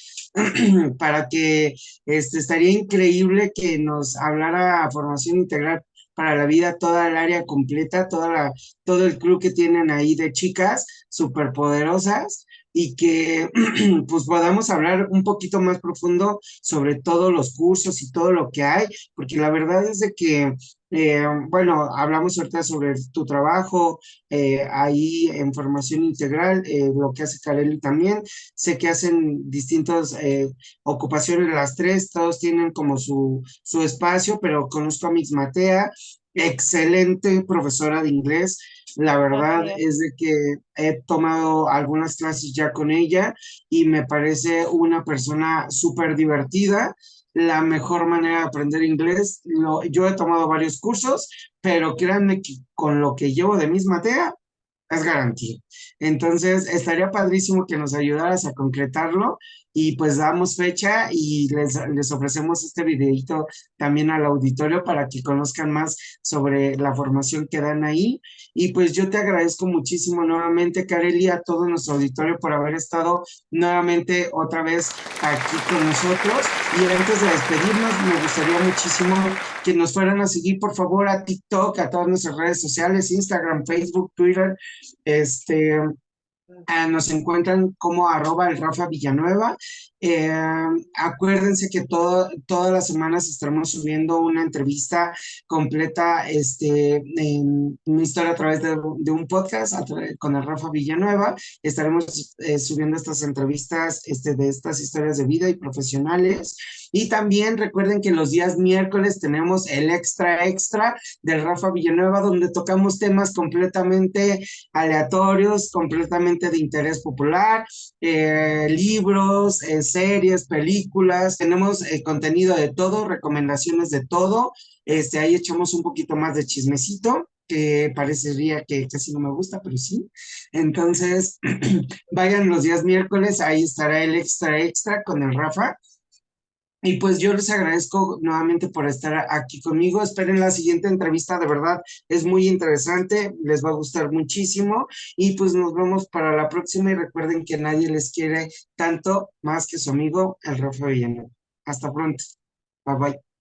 B: para que estaría increíble que nos hablara formación integral para la vida, toda el área completa, todo el club que tienen ahí de chicas superpoderosas y que pues podamos hablar un poquito más profundo sobre todos los cursos y todo lo que hay, porque la verdad es de que bueno, hablamos ahorita sobre tu trabajo ahí en formación integral, lo que hace Kareli también. Sé que hacen distintas ocupaciones las tres, todos tienen como su espacio, pero conozco a Mix Matea, excelente profesora de inglés. La verdad
C: Gracias.
B: es de que he tomado algunas clases ya con ella y me parece una persona súper divertida, la mejor manera de aprender inglés. Yo he tomado varios cursos, pero créanme que con lo que llevo de Miss Matea es garantía. Entonces, estaría padrísimo que nos ayudaras a concretarlo y pues damos fecha y les ofrecemos este videito también al auditorio para que conozcan más sobre la formación que dan ahí. Y pues yo te agradezco muchísimo nuevamente, Kareli, a todo nuestro auditorio por haber estado nuevamente otra vez aquí con nosotros. Y antes de despedirnos, me gustaría muchísimo que nos fueran a seguir, por favor, a TikTok, a todas nuestras redes sociales, Instagram, Facebook, Twitter, este, nos encuentran como @ el Rafa Villanueva. Eh, Acuérdense que todas las semanas estaremos subiendo una entrevista completa en mi historia a través de un podcast con el Rafa Villanueva. Estaremos subiendo estas entrevistas de estas historias de vida y profesionales. Y también recuerden que los días miércoles tenemos el extra extra del Rafa Villanueva, donde tocamos temas completamente aleatorios, completamente de interés popular, libros, series, películas, tenemos contenido de todo, recomendaciones de todo, ahí echamos un poquito más de chismecito, que parecería que casi no me gusta, pero sí. Entonces, vayan los días miércoles, ahí estará el extra extra con el Rafa. Y pues yo les agradezco nuevamente por estar aquí conmigo. Esperen la siguiente entrevista, de verdad es muy interesante, les va a gustar muchísimo. Y pues nos vemos para la próxima y recuerden que nadie les quiere tanto más que su amigo, el Rafa Villanueva. Hasta pronto. Bye bye.